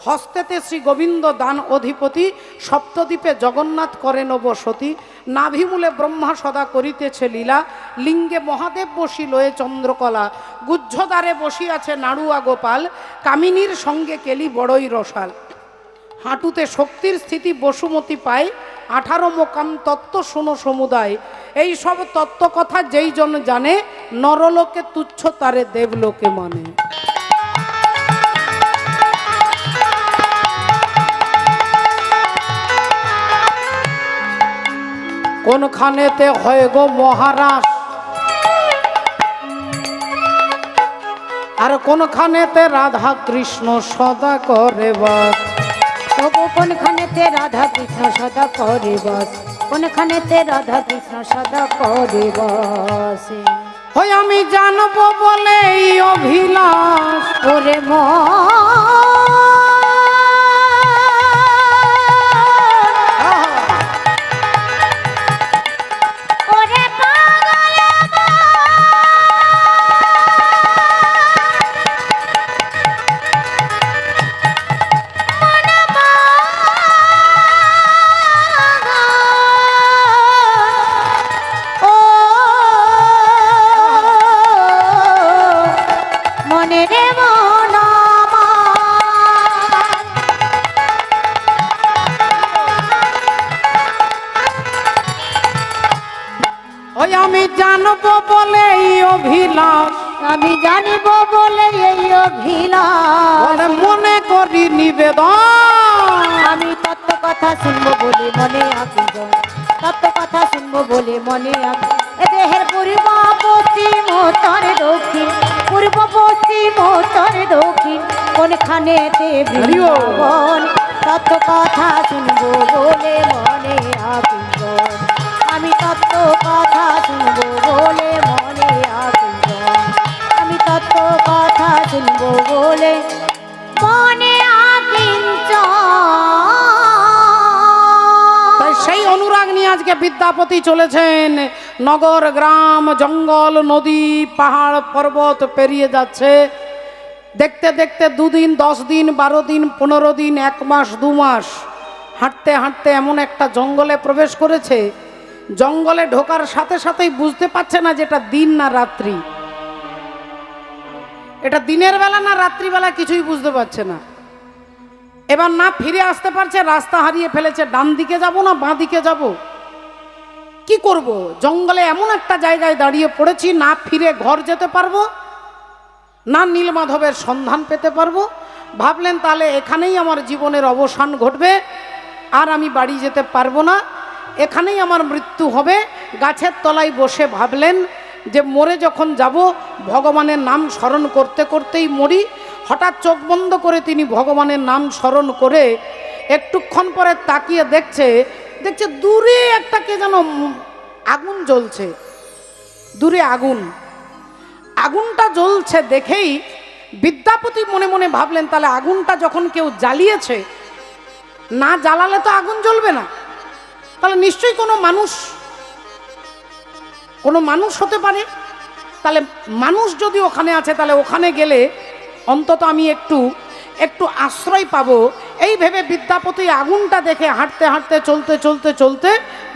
A: হস্তেতে শ্রী গোবিন্দ দান অধিপতি, সপ্তদ্বীপে জগন্নাথ করেন বসতি, নাভিমূলে ব্রহ্মা সদা করিতেছে লীলা, লিঙ্গে মহাদেব বসি লয়ে চন্দ্রকলা, গুহ্যদ্বারে বসিয়াছে নাড়ুয়া গোপাল, কামিনীর সঙ্গে কেলি বড়ই রসাল, হাঁটুতে শক্তির স্থিতি বসুমতী পায়, 18 মোকাম তত্ত্ব শোনো সমুদায়, এই সব তত্ত্ব কথা যেই জন জানে, নরলোকে তুচ্ছ তারে দেবলোকে মানে। কোনখানেতে হয় গো মহারাজ, আর কোনখানেতে রাধা কৃষ্ণ সদা করে বাস।
B: তবু কোনখানেতে রাধা কৃষ্ণ সদা করে বাস, কোনখানেতে রাধা কৃষ্ণ সদা করে বাস।
A: হয় আমি জানবো বলে এই অভিলাষ,
B: ওরে মন
A: আমি জানবো বলে এই অভিলাষ,
B: আমি জানিব বলে এই অভিলাষ,
A: মনে করি নিবেদন,
B: আমি তত্ত্ব কথা শুনবো বলে মনে আঁকি, তত্ত্ব কথা শুনবো বলে মনে আঁকি। এ দেহের পূর্ব পশ্চিম উত্তর দক্ষিণ, পূর্ব পশ্চিম উত্তর দক্ষিণ, কোনখানেতে বৃন্দাবন, তত্ত্ব কথা শুনবো বলে মনে আঁকি। আমি তত্ত্ব কথা শুনবো বলে মনে আঁকি, আমি তত্ত্ব কথা শুনবো বলে মনে আঁকিঞ্চ।
A: তাই সেই অনুরাগ নিয়ে আজকে বিদ্যাপতি চলেছেন, নগর গ্রাম জঙ্গল নদী পাহাড় পর্বত পেরিয়ে যাচ্ছে। দেখতে দেখতে 2 দিন 10 দিন 12 দিন 15 দিন 1 মাস 2 মাস হাঁটতে হাঁটতে এমন একটা জঙ্গলে প্রবেশ করেছে, জঙ্গলে ঢোকার সাথে সাথেই বুঝতে পারছে না যেটা দিন না রাত্রি, এটা দিনের বেলা না রাত্রিবেলা কিছুই বুঝতে পারছে না। এবার না ফিরে আসতে পারছে, রাস্তা হারিয়ে ফেলেছে, ডান দিকে যাব না বাঁ দিকে যাব, কি করব? জঙ্গলে এমন একটা জায়গায় দাঁড়িয়ে পড়েছি, না ফিরে ঘর যেতে পারবো না নীলমাধবের সন্ধান পেতে পারবো। ভাবলেন তাহলে এখানেই আমার জীবনের অবসান ঘটবে, আর আমি বাড়ি যেতে পারবো না, এখানেই আমার মৃত্যু হবে। গাছের তলায় বসে ভাবলেন যে মরে যখন যাব ভগবানের নাম স্মরণ করতে করতেই মরি। হঠাৎ চোখ বন্ধ করে তিনি ভগবানের নাম স্মরণ করে একটুক্ষণ পরে তাকিয়ে দেখছে দূরে একটা কে যেন আগুন জ্বলছে, দূরে আগুনটা জ্বলছে দেখেই বিদ্যাপতি মনে মনে ভাবলেন তাহলে আগুনটা যখন কেউ জ্বালিয়েছে, না জ্বালালে তো আগুন জ্বলবে না, তাহলে নিশ্চয়ই কোনো মানুষ হতে পারে। তাহলে মানুষ যদি ওখানে আছে তাহলে ওখানে গেলে অন্তত আমি একটু আশ্রয় পাবো। এই ভেবে বিদ্যাপতি আগুনটা দেখে হাঁটতে হাঁটতে চলতে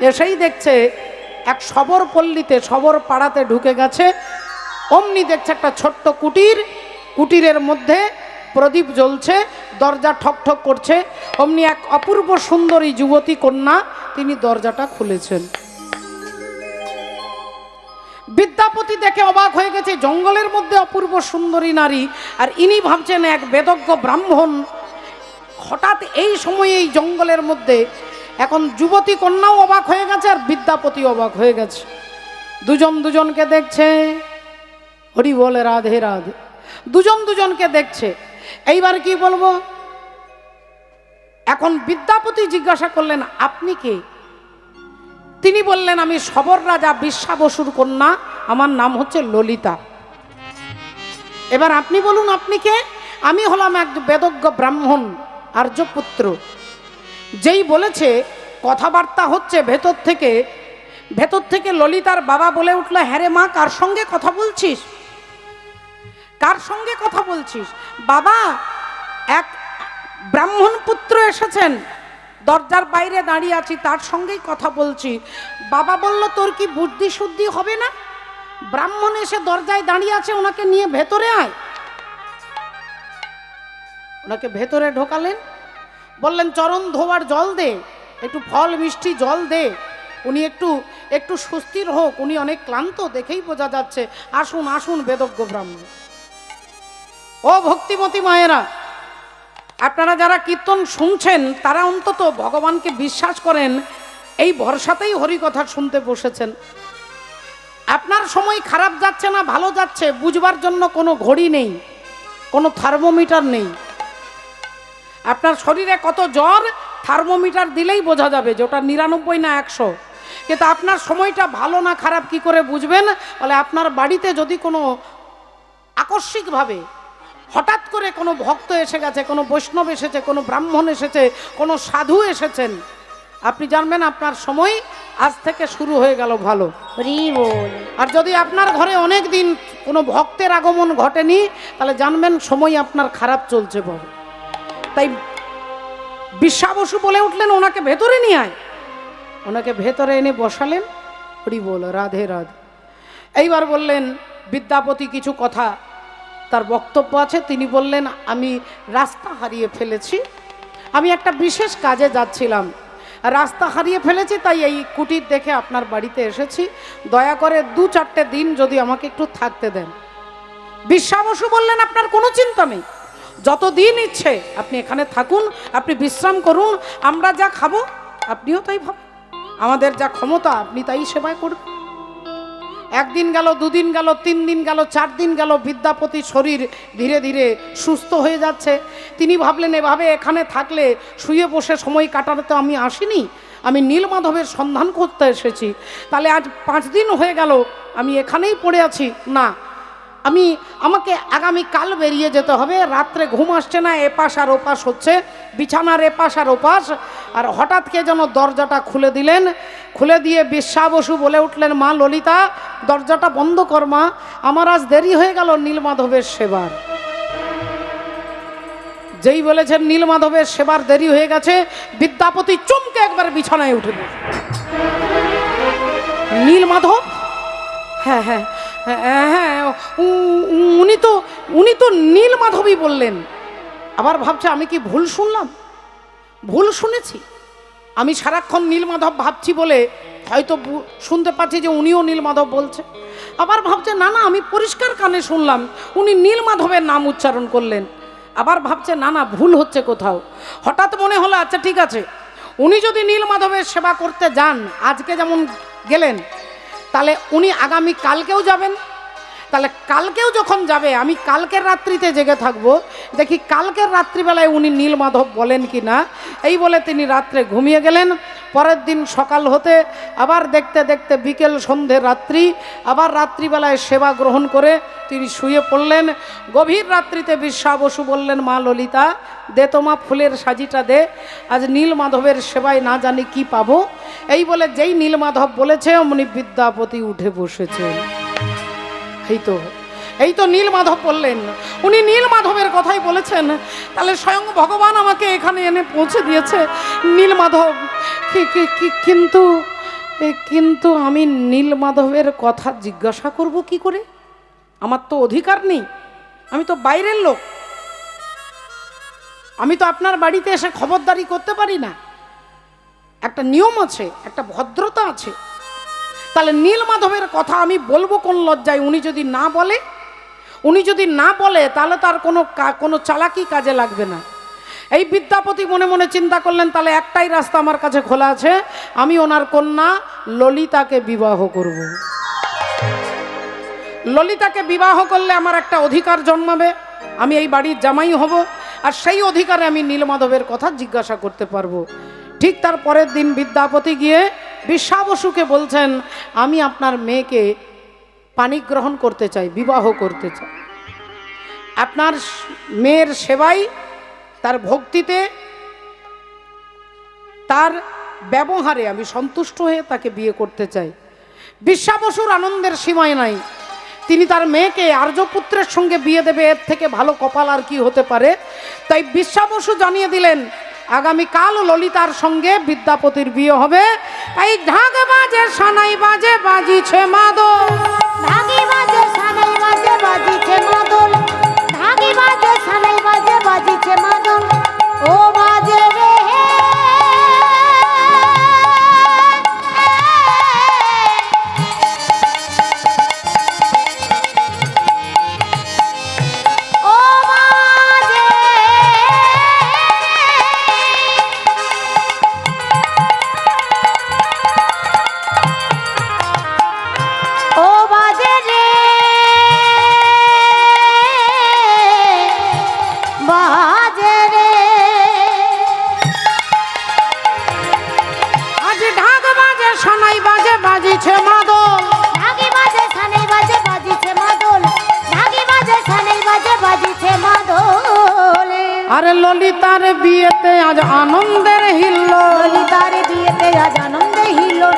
A: এসেই দেখছে এক শবর পল্লীতে, শবর পাড়াতে ঢুকে গেছে। অমনি দেখছে একটা ছোট্ট কুটিরের মধ্যে প্রদীপ জ্বলছে, দরজা ঠকঠক করছে। অমনি এক অপূর্ব সুন্দরী যুবতী কন্যা তিনি দরজাটা খুলেছেন। বিদ্যাপতি দেখে অবাক হয়ে গেছে, জঙ্গলের মধ্যে অপূর্ব সুন্দরী নারী, আর ইনি ভাবছেন এক বেদজ্ঞ ব্রাহ্মণ। হঠাৎ এই সময়ে এই জঙ্গলের মধ্যে এখন যুবতী কন্যাও অবাক হয়ে গেছে, আর বিদ্যাপতি অবাক হয়ে গেছে। দুজনকে দেখছে, হরি বলে রাধে রাধে, দুজনকে দেখছে। এইবার কি বলবো? এখন বিদ্যাপতি জিজ্ঞাসা করলেন আপনি কে? তিনি বললেন আমি শবর রাজা বিশ্বা বসুর কন্যা, আমার নাম হচ্ছে ললিতা। এবার আপনি বলুন আপনি কে? আমি হলাম এক বেদজ্ঞ ব্রাহ্মণ, আর্যপুত্র। যেই বলেছে কথাবার্তা হচ্ছে ভেতর থেকে ললিতার বাবা বলে উঠল, হ্যাঁ রে মা, কার সঙ্গে কথা বলছিস? কার সঙ্গে কথা বলছিস? বাবা, এক ব্রাহ্মণ পুত্র এসেছেন, দরজার বাইরে দাঁড়িয়ে আছি, তার সঙ্গেই কথা বলছি। বাবা বলল, তোর কি বুদ্ধি শুদ্ধি হবে না? ব্রাহ্মণ এসে দরজায় দাঁড়িয়ে আছে, ওনাকে নিয়ে ভেতরে আয়। ওনাকে ভেতরে ঢোকালেন, বললেন চরণ ধোয়ার জল দে, একটু ফল মিষ্টি জল দে, উনি একটু একটু সুস্থির হোক, উনি অনেক ক্লান্ত, দেখেই বোঝা যাচ্ছে। আসুন আসুন বেদজ্ঞ ব্রাহ্মণ। ও ভক্তিমতী মায়েরা, আপনারা যারা কীর্তন শুনছেন তারা অন্তত ভগবানকে বিশ্বাস করেন, এই ভরসাতেই হরিকথা শুনতে বসেছেন। আপনার সময় খারাপ যাচ্ছে না ভালো যাচ্ছে বুঝবার জন্য কোনো ঘড়ি নেই, কোনো থার্মোমিটার নেই। আপনার শরীরে কত জ্বর থার্মোমিটার দিলেই বোঝা যাবে যে ওটা 99 না 100। কিন্তু আপনার সময়টা ভালো না খারাপ কি করে বুঝবেন? বলে আপনার বাড়িতে যদি কোনো আকস্মিকভাবে হঠাৎ করে কোনো ভক্ত এসে গেছে, কোনো বৈষ্ণব এসেছে, কোনো ব্রাহ্মণ এসেছে, কোনো সাধু এসেছেন, আপনি জানবেন আপনার সময় আজ থেকে শুরু হয়ে গেল ভালো। আর যদি আপনার ঘরে অনেক দিন কোনো ভক্তের আগমন ঘটেনি, তাহলে জানবেন সময় আপনার খারাপ চলছে বড়। তাই বিশ্বা বসু বলে উঠলেন, ওনাকে ভেতরে নিয়ে আয়। ওনাকে ভেতরে এনে বসালেন। হরি বল, রাধে রাধে। এইবার বললেন বিদ্যাপতি কিছু কথা তার বক্তব্য আছে। তিনি বললেন, আমি রাস্তা হারিয়ে ফেলেছি, আমি একটা বিশেষ কাজে যাচ্ছিলাম, রাস্তা হারিয়ে ফেলেছি, তাই এই কুটির দেখে আপনার বাড়িতে এসেছি, দয়া করে 2-4 দিন যদি আমাকে একটু থাকতে দেন। বিশ্বা বসু বললেন, আপনার কোনো চিন্তা নেই, যতদিন ইচ্ছে আপনি এখানে থাকুন, আপনি বিশ্রাম করুন, আমরা যা খাবো আপনিও তাই ভাবেন, আমাদের যা ক্ষমতা আপনি তাই সেবায় করবেন। 1 দিন গেল, 2 দিন গেল, 3 দিন গেল, 4 দিন গেল, বিদ্যাপতির শরীর ধীরে ধীরে সুস্থ হয়ে যাচ্ছে। তিনি ভাবলেন, এভাবে এখানে থাকলে শুয়ে বসে সময় কাটাতে আমি আসিনি, আমি নীলমাধবের সন্ধান করতে এসেছি। তাহলে আজ 5 দিন হয়ে গেল আমি এখানেই পড়ে আছি, না আমাকে আগামী কাল বেরিয়ে যেতে হবে। রাত্রে ঘুম আসছে না, এপাশ আর ওপাশ হচ্ছে, বিছানার এপাশ আর ওপাশ। আর হঠাৎ কে যেন দরজাটা খুলে দিলেন। খুলে দিয়ে বিশ্বা বসু বলে উঠলেন, মা ললিতা, দরজাটা বন্ধ কর মা, আমার আজ দেরি হয়ে গেল নীলমাধবের সেবার। যেই বলেছেন নীলমাধবের সেবার দেরি হয়ে গেছে, বিদ্যাপতি চমকে একবার বিছানায় উঠে বসে। নীলমাধব? হ্যাঁ হ্যাঁ হ্যাঁ, উনি তো নীলমাধবই বললেন। আবার ভাবছে, আমি কি ভুল শুনলাম, ভুল শুনেছি? আমি সারাক্ষণ নীলমাধব ভাবছি বলে হয়তো শুনতে পাচ্ছি যে উনিও নীলমাধব বলছে। আবার ভাবছে, না না, আমি পরিষ্কার কানে শুনলাম উনি নীলমাধবের নাম উচ্চারণ করলেন। আবার ভাবছে, না না, ভুল হচ্ছে কোথাও। হঠাৎ মনে হলো, আচ্ছা ঠিক আছে, উনি যদি নীলমাধবের সেবা করতে যান, আজকে যেমন গেলেন, তাহলে উনি আগামী কালকেও যাবেন। তাহলে কালকেও যখন যাবে, আমি কালকের রাত্রিতে জেগে থাকবো, দেখি কালকের রাত্রিবেলায় উনি নীলমাধব বলেন কি না। এই বলে তিনি রাত্রে ঘুমিয়ে গেলেন। পরের দিন সকাল হতে আবার দেখতে দেখতে বিকেল, সন্ধে, রাত্রি, আবার রাত্রিবেলায় সেবা গ্রহণ করে তিনি শুয়ে পড়লেন। গভীর রাত্রিতে বিশ্বা বসু বললেন, মা ললিতা, দে তোমা ফুলের সাজিটা দে, আজ নীলমাধবের সেবায় না জানি কি পাবো। এই বলে যেই নীলমাধব বলেছে, অমনি বিদ্যাপতি উঠে বসেছে। এই তো নীলমাধব বললেন, উনি নীলমাধবের কথাই বলেছেন। তাহলে স্বয়ং ভগবান আমাকে এখানে এনে পৌঁছে দিয়েছে। নীলমাধব, কিন্তু আমি নীলমাধবের কথা জিজ্ঞাসা করব কি করে? আমার তো অধিকার নেই, আমি তো বাইরের লোক, আমি তো আপনার বাড়িতে এসে খবরদারি করতে পারি না। একটা নিয়ম আছে, একটা ভদ্রতা আছে। তাহলে নীলমাধবের কথা আমি বলবো কোন লজ্জায়? উনি যদি না বলে তাহলে তার কোনো চালাকি কাজে লাগবে না। এই বিদ্যাপতি মনে মনে চিন্তা করলেন, তাহলে একটাই রাস্তা আমার কাছে খোলা আছে, আমি ওনার কন্যা ললিতাকে বিবাহ করব। ললিতাকে বিবাহ করলে আমার একটা অধিকার জন্মাবে, আমি এই বাড়ির জামাই হব, আর সেই অধিকারে আমি নীলমাধবের কথা জিজ্ঞাসা করতে পারবো। ঠিক তার পরের দিন বিদ্যাপতি গিয়ে বিশ্বা বসুকে বলছেন, আমি আপনার মেয়েকে পানি গ্রহণ করতে চাই, বিবাহ করতে চাই। আপনার মেয়ের সেবায়, তার ভক্তিতে, তার ব্যবহারে আমি সন্তুষ্ট হয়ে তাকে বিয়ে করতে চাই। বিশ্বা বসুর আনন্দের সীমায় নাই। তিনি তার মেয়েকে আর্যপুত্রের সঙ্গে বিয়ে দেবে, এর থেকে ভালো কপাল আর কি হতে পারে। তাই বিশ্বা বসু জানিয়ে দিলেন আগামীকাল ললিতার সঙ্গে বিদ্যাপতির বিয়ে হবে। তাই ঢাক বাজে সানাই বাজে বাজিছে মাদল,
B: ঢাকি বাজে সানাই বাজে বাজিছে মাদল, ঢাকি বাজে সানাই বাজে বাজিছে মাদল, ও বাজে রে ও বাজে ও বাজে রে বাজে রে
A: আজ ঢাক বাজে সানাই বাজে বাজিছে মাদল।
B: ঢাকি বাজে সানাই বাজে বাজিছে মাদল, ঢাকি বাজে সানাই বাজে বাজিছে মাদল,
A: আরে ললিতার বিয়েতে আজ আনন্দের হিল্লোল,
B: ললিতার বিয়েতে আজ আনন্দে হিলো,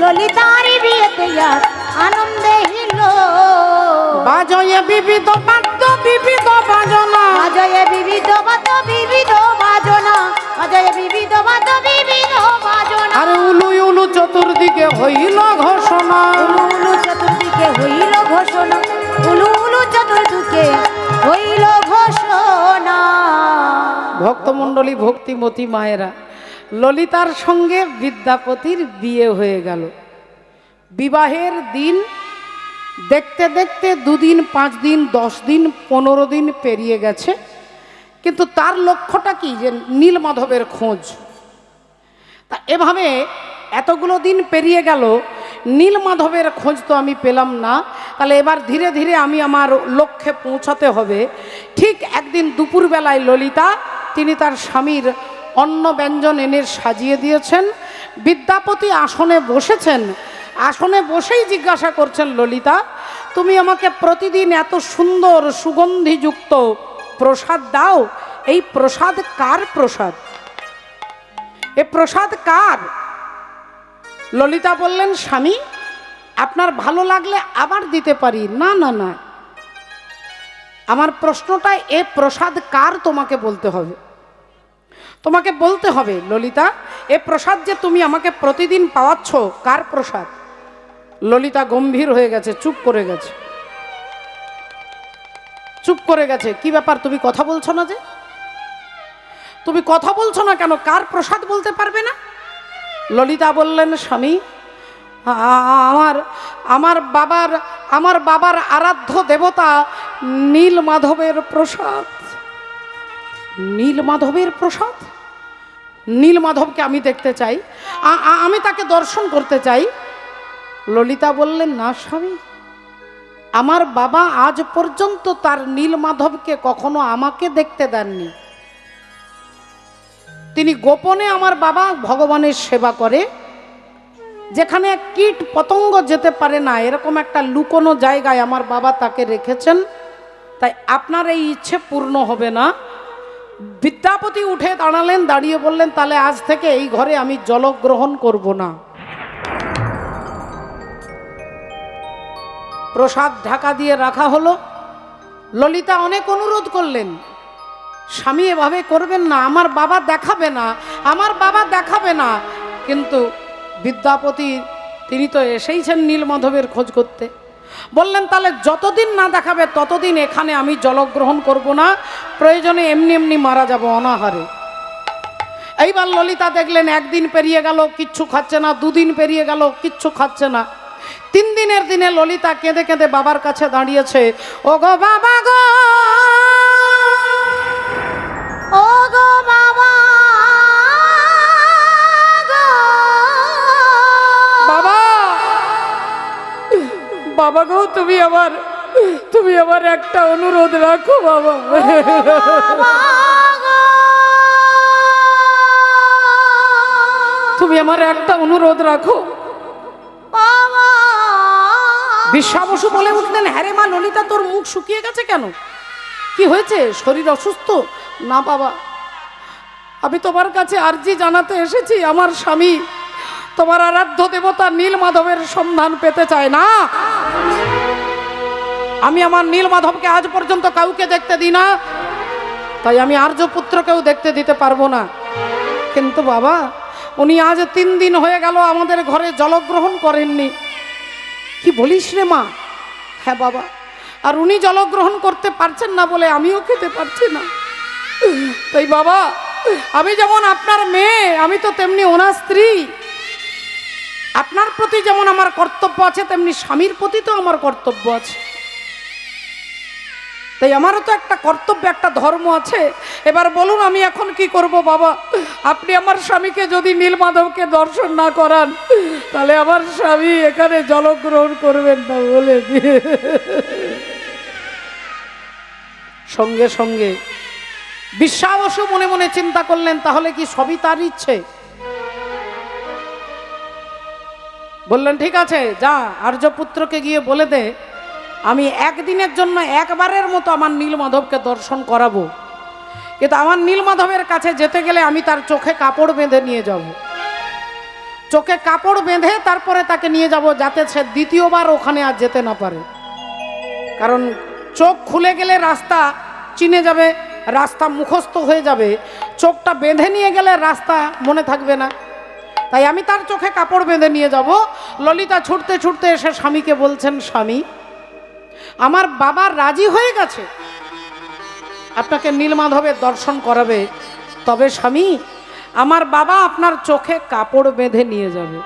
B: ললিতার বিয়েতে আজ আনন্দে হিলো,
A: বাজয়ে বিবিধ বাদ্য বিবিধ বাজনা,
B: বাজয়ে বিবিধ বাদ্য বিবিধ বাজনা, বাজয়ে বিবিধ বাদ্য বিবিধ বাজনা,
A: আর উলু উলু চতুর্দিকে হইল ঘোষণা,
B: উলু উলু চতুর্দিকে হইল ঘোষণা, উলু উলু চতুর্দিকে হইল ঘোষণা।
A: ভক্তমণ্ডলী ভক্তিমতী মায়েরা, ললিতার সঙ্গে বিদ্যাপতির বিয়ে হয়ে গেল। বিবাহের দিন দেখতে দেখতে 2 দিন 5 দিন 10 দিন 15 দিন পেরিয়ে গেছে, কিন্তু তার লক্ষ্যটা কি যে নীলমাধবের খোঁজ। তা এভাবে এতগুলো দিন পেরিয়ে গেল, নীলমাধবের খোঁজ তো আমি পেলাম না। তাহলে এবার ধীরে ধীরে আমি আমার লক্ষ্যে পৌঁছাতে হবে। ঠিক একদিন দুপুরবেলায় ললিতা, তিনি তার স্বামীর অন্ন ব্যঞ্জন এনে সাজিয়ে দিয়েছেন, বিদ্যাপতি আসনে বসেছেন। আসনে বসেই জিজ্ঞাসা করছেন, ললিতা তুমি আমাকে প্রতিদিন এত সুন্দর সুগন্ধিযুক্ত প্রসাদ দাও, এই প্রসাদ কার প্রসাদ? এ প্রসাদ কার? ললিতা বললেন, স্বামী আপনার ভালো লাগলে আবার দিতে পারি। না না না, আমার প্রশ্নটা এ প্রসাদ কার তোমাকে বলতে হবে, তোমাকে বলতে হবে ললিতা, এ প্রসাদ যে তুমি আমাকে প্রতিদিন পাওয়াচ্ছ কার প্রসাদ? ললিতা গম্ভীর হয়ে গেছে, চুপ করে গেছে, চুপ করে গেছে। কি ব্যাপার, তুমি কথা বলছো না যে? তুমি কথা বলছো না কেন? কার প্রসাদ বলতে পারবে না? ললিতা বললেন, স্বামী আমার বাবার আরাধ্য দেবতা নীলমাধবের প্রসাদ। নীলমাধবের প্রসাদ? নীলমাধবকে আমি দেখতে চাই, আমি তাকে দর্শন করতে চাই। ললিতা বললেন, না স্বামী, আমার বাবা আজ পর্যন্ত তার নীলমাধবকে কখনো আমাকে দেখতে দেননি। তিনি গোপনে, আমার বাবা ভগবানের সেবা করে, যেখানে কীট পতঙ্গ যেতে পারে না এরকম একটা লুকোনো জায়গায় আমার বাবা তাকে রেখেছেন। তাই আপনার এই ইচ্ছে পূর্ণ হবে না। বিদ্যাপতি উঠে দাঁড়ালেন, দাঁড়িয়ে বললেন, তাহলে আজ থেকে এই ঘরে আমি জলগ্রহণ করব না। প্রসাদ ঢাকা দিয়ে রাখা হলো। ললিতা অনেক অনুরোধ করলেন, স্বামী এভাবে করবেন না, আমার বাবা দেখাবে না, আমার বাবা দেখাবে না। কিন্তু বিদ্যাপতি তিনি তো এসেইছেন নীলমাধবের খোঁজ করতে। বললেন, তাহলে যতদিন না দেখাবে ততদিন এখানে আমি জলগ্রহণ করব না, প্রয়োজনে এমনি এমনি মারা যাব অনাহারে। এইবার ললিতা দেখলেন, একদিন পেরিয়ে গেল কিচ্ছু খাচ্ছে না, 2 দিন পেরিয়ে গেল কিচ্ছু খাচ্ছে না। 3 দিনের দিনে ললিতা কেঁদে কেঁদে বাবার কাছে দাঁড়িয়েছে। ও গো বাবা গো,
B: ও গো বাবা গো,
A: বাবা বাবা গো, তুমি আমার একটা অনুরোধ রাখো বাবা।
B: বাবা গো,
A: তুমি আমার একটা অনুরোধ রাখো।
B: বাবা।
A: বিশ্বা বসু বলে উঠলেন, হ্যাঁ রে মা ললিতা, তোর মুখ শুকিয়ে গেছে কেন? কি হয়েছে? শরীর অসুস্থ? না বাবা, আমি তোমার কাছে আর্জি জানাতে এসেছি, আমার স্বামী তোমার আরাধ্য দেবতা নীলমাধবের সন্ধান পেতে চায় না। আমি আমার নীলমাধবকে আজ পর্যন্ত কাউকে দেখতে দিই না, তাই আমি আর্যপুত্রকেও দেখতে দিতে পারবো না। কিন্তু বাবা, উনি আজ 3 দিন হয়ে গেল আমাদের ঘরে জলগ্রহণ করেননি। কি বলিস রে মা? হ্যাঁ বাবা, আর উনি জলগ্রহণ করতে পারছেন না বলে আমিও খেতে পারছি না। তাই বাবা, আমি যেমন আপনার মেয়ে, আমি তো তেমনি ওনার স্ত্রী। আপনার প্রতি যেমন আমার কর্তব্য আছে, তেমনি স্বামীর প্রতি তো আমার কর্তব্য আছে। তাই আমারও তো একটা কর্তব্য, একটা ধর্ম আছে। এবার বলুন আমি এখন কি করব বাবা? আপনি আমার স্বামীকে যদি নীলমাধবকে দর্শন না করান, তাহলে আমার স্বামী এখানে জলগ্রহণ করবেন না বলে দিয়ে সঙ্গে সঙ্গে বিশ্বাবসু মনে মনে চিন্তা করলেন, তাহলে কি সবই তার ইচ্ছে? বললেন ঠিক আছে, যা আর্যপুত্রকে গিয়ে বলে দে আমি একদিনের জন্য একবারের মতো আমার নীলমাধবকে দর্শন করাবো, কিন্তু আমার নীলমাধবের কাছে যেতে গেলে আমি তার চোখে কাপড় বেঁধে নিয়ে যাব। চোখে কাপড় বেঁধে তারপরে তাকে নিয়ে যাব, যাতে সে দ্বিতীয়বার ওখানে আর যেতে না পারে। কারণ চোখ খুলে গেলে রাস্তা চিনে যাবে, রাস্তা মুখস্থ হয়ে যাবে। চোখটা বেঁধে নিয়ে গেলে রাস্তা মনে থাকবে না। তাই আমি তার চোখে কাপড় বেঁধে নিয়ে যাব। ললিতা ছুটতে ছুটতে এসে স্বামীকে বলছেন, স্বামী, আমার বাবা রাজি হয়ে গেছে আপনাকে নীলমাধবের দর্শন করাবে, তবে স্বামী আমার বাবা আপনার চোখে কাপড় বেঁধে নিয়ে যাবে।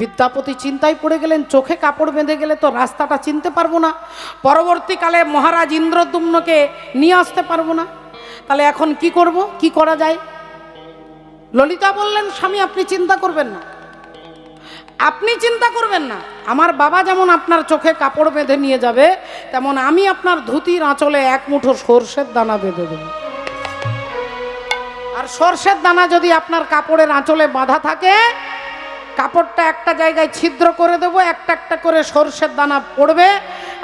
A: বিদ্যাপতি চিন্তায় পড়ে গেলেন, চোখে কাপড় বেঁধে গেলে তো রাস্তাটা চিনতে পারবো না, পরবর্তীকালে মহারাজ ইন্দ্রদ্যুম্নকে নিয়ে আসতে পারবো না। তাহলে এখন কি করব, কি করা যায়? ললিতা বললেন, স্বামী আপনি চিন্তা করবেন না, আপনি চিন্তা করবেন না। আমার বাবা যেমন আপনার চোখে কাপড় বেঁধে নিয়ে যাবে, তেমন আমি আপনার ধুতির আঁচলে 1 মুঠো সর্ষের দানা বেঁধে দেব। আর সর্ষের দানা যদি আপনার কাপড়ের আঁচলে বাঁধা থাকে, কাপড়টা একটা জায়গায় ছিদ্র করে দেবো, একটা একটা করে সর্ষের দানা পড়বে,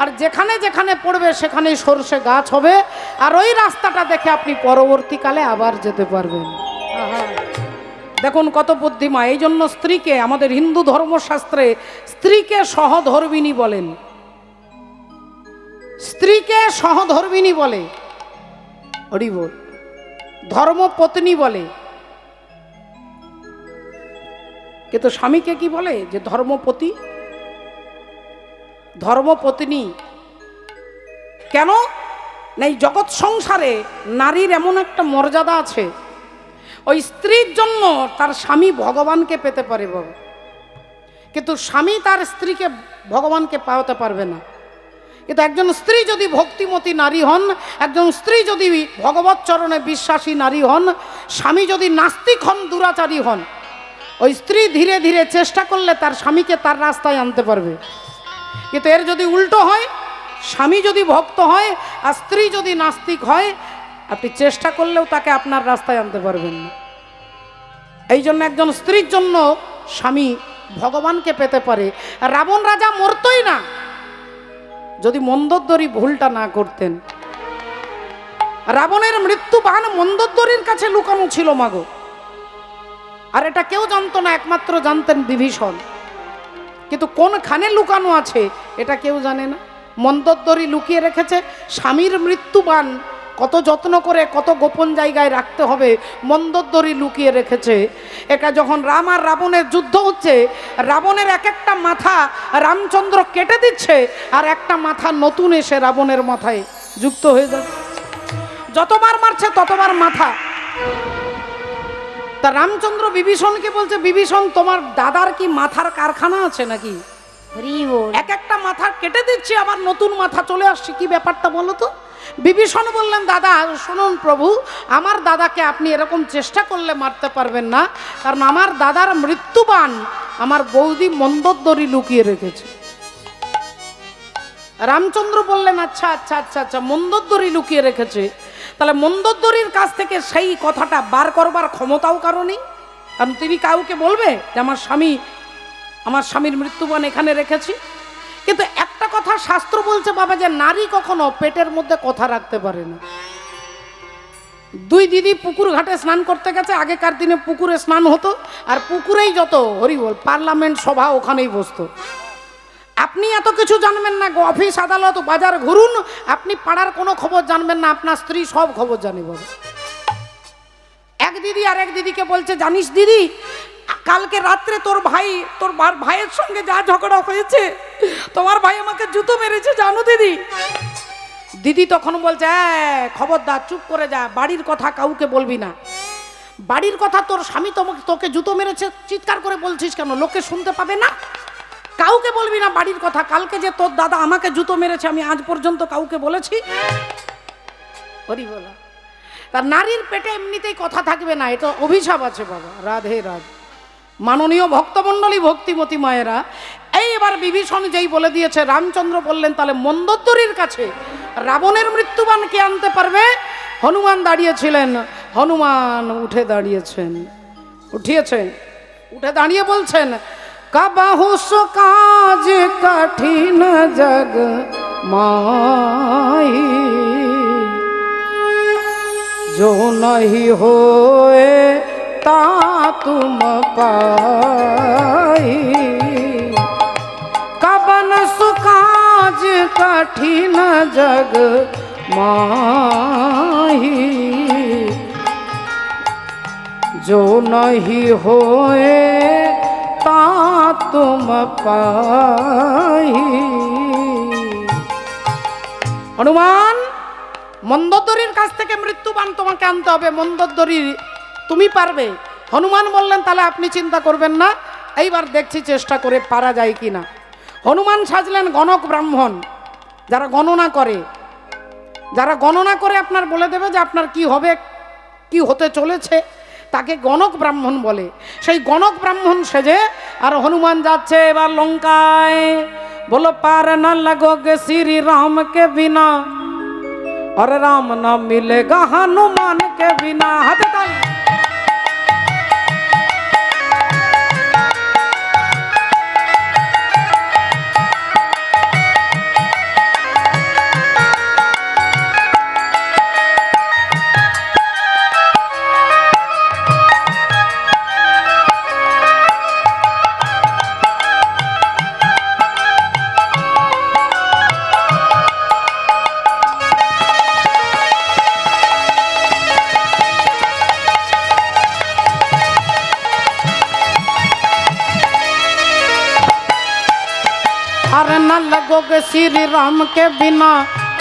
A: আর যেখানে যেখানে পড়বে সেখানেই সর্ষে গাছ হবে। আর ওই রাস্তাটা দেখে আপনি পরবর্তীকালে আবার যেতে পারবেন। দেখুন কত বুদ্ধিমা। এই জন্য স্ত্রীকে আমাদের হিন্দু ধর্মশাস্ত্রে স্ত্রীকে সহধর্মিণী বলেন, স্ত্রীকে সহধর্মিণী বলে, হরি বল, ধর্মপত্নী বলে। কিন্তু স্বামীকে কি বলে? যে ধর্মপতি, ধর্মপত্নী। কেন না, এই জগৎ সংসারে নারীর এমন একটা মর্যাদা আছে, ওই স্ত্রীর জন্য তার স্বামী ভগবানকে পেতে পারে বাবা, কিন্তু স্বামী তার স্ত্রীকে ভগবানকে পাওয়াতে পারবে না। কিন্তু একজন স্ত্রী যদি ভক্তিমতী নারী হন, একজন স্ত্রী যদি ভগবত চরণে বিশ্বাসী নারী হন, স্বামী যদি নাস্তিক হন, দুরাচারী হন, ওই স্ত্রী ধীরে ধীরে চেষ্টা করলে তার স্বামীকে তার রাস্তায় আনতে পারবে। কিন্তু এর যদি উল্টো হয়, স্বামী যদি ভক্ত হয় আর স্ত্রী যদি নাস্তিক হয়, আপনি চেষ্টা করলেও তাকে আপনার রাস্তায় আনতে পারবেন না। এই জন্য একজন স্ত্রীর জন্য স্বামী ভগবানকে পেতে পারে। রাবণ রাজা মরতই না যদি মন্দোদরী ভুলটা না করতেন। রাবণের মৃত্যু বাহান মন্দোদরীর কাছে লুকানো ছিল মাগো, আর এটা কেউ জানতো না, একমাত্র জানতেন বিভীষণ। কিন্তু কোনখানে লুকানো আছে এটা কেউ জানে না। মন্দোদরী লুকিয়ে রেখেছে। স্বামীর মৃত্যুবান কত যত্ন করে কত গোপন জায়গায় রাখতে হবে, মন্দোদরী লুকিয়ে রেখেছে। এটা যখন রাম আর রাবণের যুদ্ধ হচ্ছে, রাবণের এক একটা মাথা রামচন্দ্র কেটে দিচ্ছে, আর একটা মাথা নতুন এসে রাবণের মাথায় যুক্ত হয়ে যাচ্ছে। যতবার মারছে ততবার মাথা। তা রামচন্দ্র বিভীষণকে বলছে, বিভীষণ তোমার দাদার কি মাথার কারখানা আছে নাকি? এক একটা মাথা কেটে দিচ্ছি, আবার নতুন মাথা চলে আসছে, কি ব্যাপারটা বলো তো? বিভীষণ বললেন, দাদা শুনুন প্রভু, আমার দাদাকে আপনি এরকম চেষ্টা করলে মারতে পারবেন না, কারণ আমার দাদার মৃত্যুবান আমার বৌদি মন্দোদরী লুকিয়ে রেখেছে। রামচন্দ্র বললেন, আচ্ছা আচ্ছা আচ্ছা আচ্ছা, মন্দোদরী লুকিয়ে রেখেছে, তাহলে মন্দোদরীর কাছ থেকে সেই কথাটা বার করবার ক্ষমতাও কারো নেই। কারণ তিনি কাউকে বলবে যে আমার স্বামীর মৃত্যুবান এখানে রেখেছি। কিন্তু একটা কথা শাস্ত্র বলছে বাবা, যে নারী কখনো পেটের মধ্যে কথা রাখতে পারে না। 2 দিদি পুকুর ঘাটে স্নান করতে গেছে, আগেকার দিনে পুকুরে স্নান হতো, আর পুকুরেই যত হরি বল পার্লামেন্ট সভা ওখানেই বসতো। আপনি এত কিছু জানবেন না গো, অফিস আদালত বাজার ঘুরুন, আপনি পাড়ার কোনো খবর জানবেন না, আপনার স্ত্রী সব খবর জানে বলে। এক দিদি আর এক দিদিকে বলছে, জানিস দিদি, কালকে রাত্রে তোর ভাইয়ের সঙ্গে যা ঝগড়া হয়েছে, তোমার ভাই আমাকে জুতো মেরেছে জানো দিদি। দিদি তখন বলছে, খবরদার, চুপ করে যা, বাড়ির কথা কাউকে বলবি না। বাড়ির কথা, তোর স্বামী তোকে জুতো মেরেছে, চিৎকার করে বলছিস কেন? লোকে শুনতে পাবে না, কাউকে বলবি না বাড়ির কথা। কালকে যে তোর দাদা আমাকে জুতো মেরেছে, আমি আজ পর্যন্ত কাউকে বলেছি? হরি বলা। তার নারীর পেটে এমনিতেই কথা থাকবে না, এটা অভিশাপ আছে বাবা। রাধে রাধে। মাননীয় ভক্তমণ্ডলী, ভক্তিমতী মায়েরা, এবার বিভীষণ যেই বলে দিয়েছে, রামচন্দ্র বললেন, তাহলে মন্দোদরীর কাছে রাবণের মৃত্যুবান কে আনতে পারবে? হনুমান দাঁড়িয়েছিলেন, হনুমান উঠে দাঁড়িয়েছেন, উঠে দাঁড়িয়ে বলছেন, কাবাহু কাজ কঠিন জগ মাহি, जो नहीं होए ता तुम पाई, कबन सुकाज कठिन जग माही, जो नहीं होए ता तुम पाई। हनुमान, মন্দোদরীর কাছ থেকে মৃত্যুবান তোমাকে আনতে হবে, মন্দোদরী তুমি পারবে। হনুমান বললেন, তাহলে আপনি চিন্তা করবেন না, এইবার দেখছি চেষ্টা করে পারা যায় কিনা। হনুমান সাজলেন গণক ব্রাহ্মণ, যারা গণনা করে আপনার বলে দেবে যে আপনার কি হবে, কি হতে চলেছে, তাকে গণক ব্রাহ্মণ বলে। সেই গণক ব্রাহ্মণ সেজে আর হনুমান যাচ্ছে এবার লঙ্কায়। বলো, পার না লগোগে শ্রী রাম কে বিনা, और राम ना मिलेगा हनुमान के बिना। हाथ ताली। अरे न लगोगे श्री राम के बिना,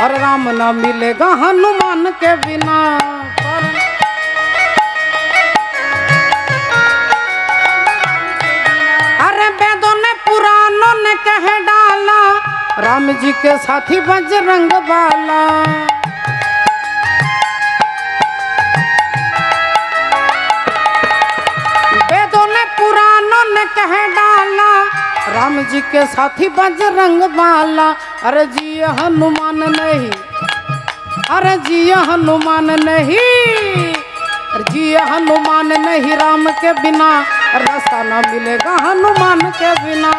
A: और राम न मिलेगा हनुमान के बिना। अरे वेदों ने पुराणों ने कह डाला, राम जी के साथी बजरंग बाला। वेदों ने पुराणों ने कह डाला, राम जी के साथी बजरंग बाला। अरे जी हनुमान नहीं, अरे जी हनुमान नहीं, जी हनुमान नहीं, राम के बिना रास्ता न मिलेगा हनुमान के बिना।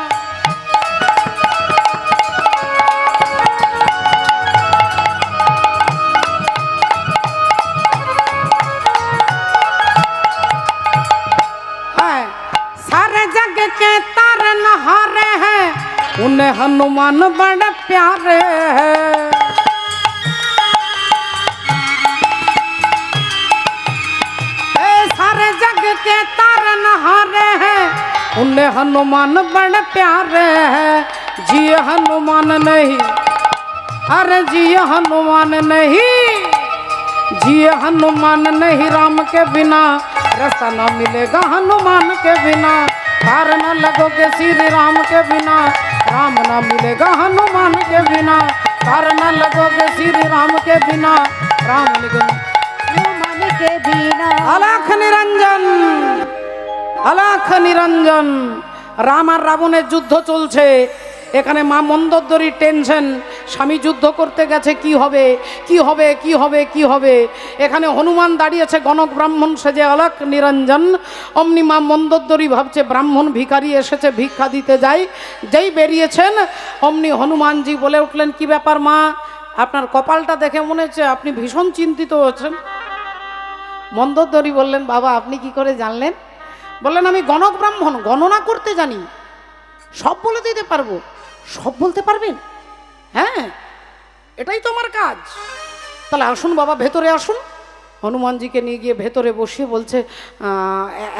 A: सारे जग के तारनहारे हैं, उन्हें हनुमान बड़े प्यारे हैं। सारे जग के तारनहारे हैं, उन्हें हनुमान बड़े प्यारे हैं। जी हनुमान नहीं, अरे जी हनुमान नहीं, जी हनुमान नहीं, राम के बिना रास्ता न मिलेगा हनुमान के बिना। पार न लगोगे श्री राम के बिना, राम न मिलेगा हनुमान के बिना। पार न लगोगे श्री राम के बिना, राम हनुमान के बिना। अलख निरंजन, अलख निरंजन। राम और रावণের যুদ্ধ চলছে। এখানে মা মন্দোদরীর টেনশন, স্বামী যুদ্ধ করতে গেছে, কি হবে কি হবে কি হবে কি হবে। এখানে হনুমান দাঁড়িয়েছে গণক ব্রাহ্মণ সেজে, অলক নিরঞ্জন। অমনি মা মন্দোদরী ভাবছে ব্রাহ্মণ ভিখারি এসেছে, ভিক্ষা দিতে যাই। যেই বেরিয়েছেন অমনি হনুমানজি বলে উঠলেন, কি ব্যাপার মা, আপনার কপালটা দেখে মনে হচ্ছে আপনি ভীষণ চিন্তিত হচ্ছেন। মন্দোদরী বললেন, বাবা আপনি কি করে জানলেন? বললেন, আমি গণক ব্রাহ্মণ, গণনা করতে জানি, সব বলে দিতে পারবো, সব বলতে পারবেন? হ্যাঁ, এটাই তো আমার কাজ। তাহলে আসুন বাবা, ভেতরে আসুন। হনুমানজিকে নিয়ে গিয়ে ভেতরে বসিয়ে বলছে,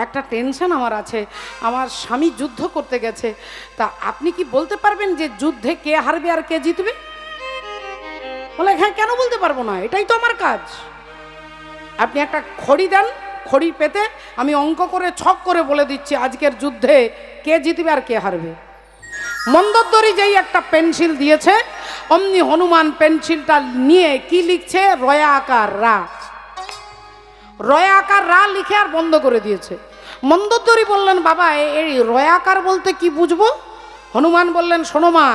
A: একটা টেনশন আমার আছে, আমার স্বামী যুদ্ধ করতে গেছে, তা আপনি কি বলতে পারবেন যে যুদ্ধে কে হারবে আর কে জিতবে? বলে হ্যাঁ, কেন বলতে পারবো না, এটাই তো আমার কাজ। আপনি একটা খড়ি দেন, খড়ি পেতে আমি অঙ্ক করে ছক করে বলে দিচ্ছি আজকের যুদ্ধে কে জিতবে আর কে হারবে। মন্দোদরি যেই একটা পেন্সিল দিয়েছে, অমনি হনুমান পেন্সিলটা নিয়ে কি লিখছে, রয়া আকার রা, রয়া আকার রা লিখে আর বন্ধ করে দিয়েছে। মন্দোদরি বললেন, বাবা এই রয়া আকার বলতে কি বুঝবো? হনুমান বললেন, শোনো মা,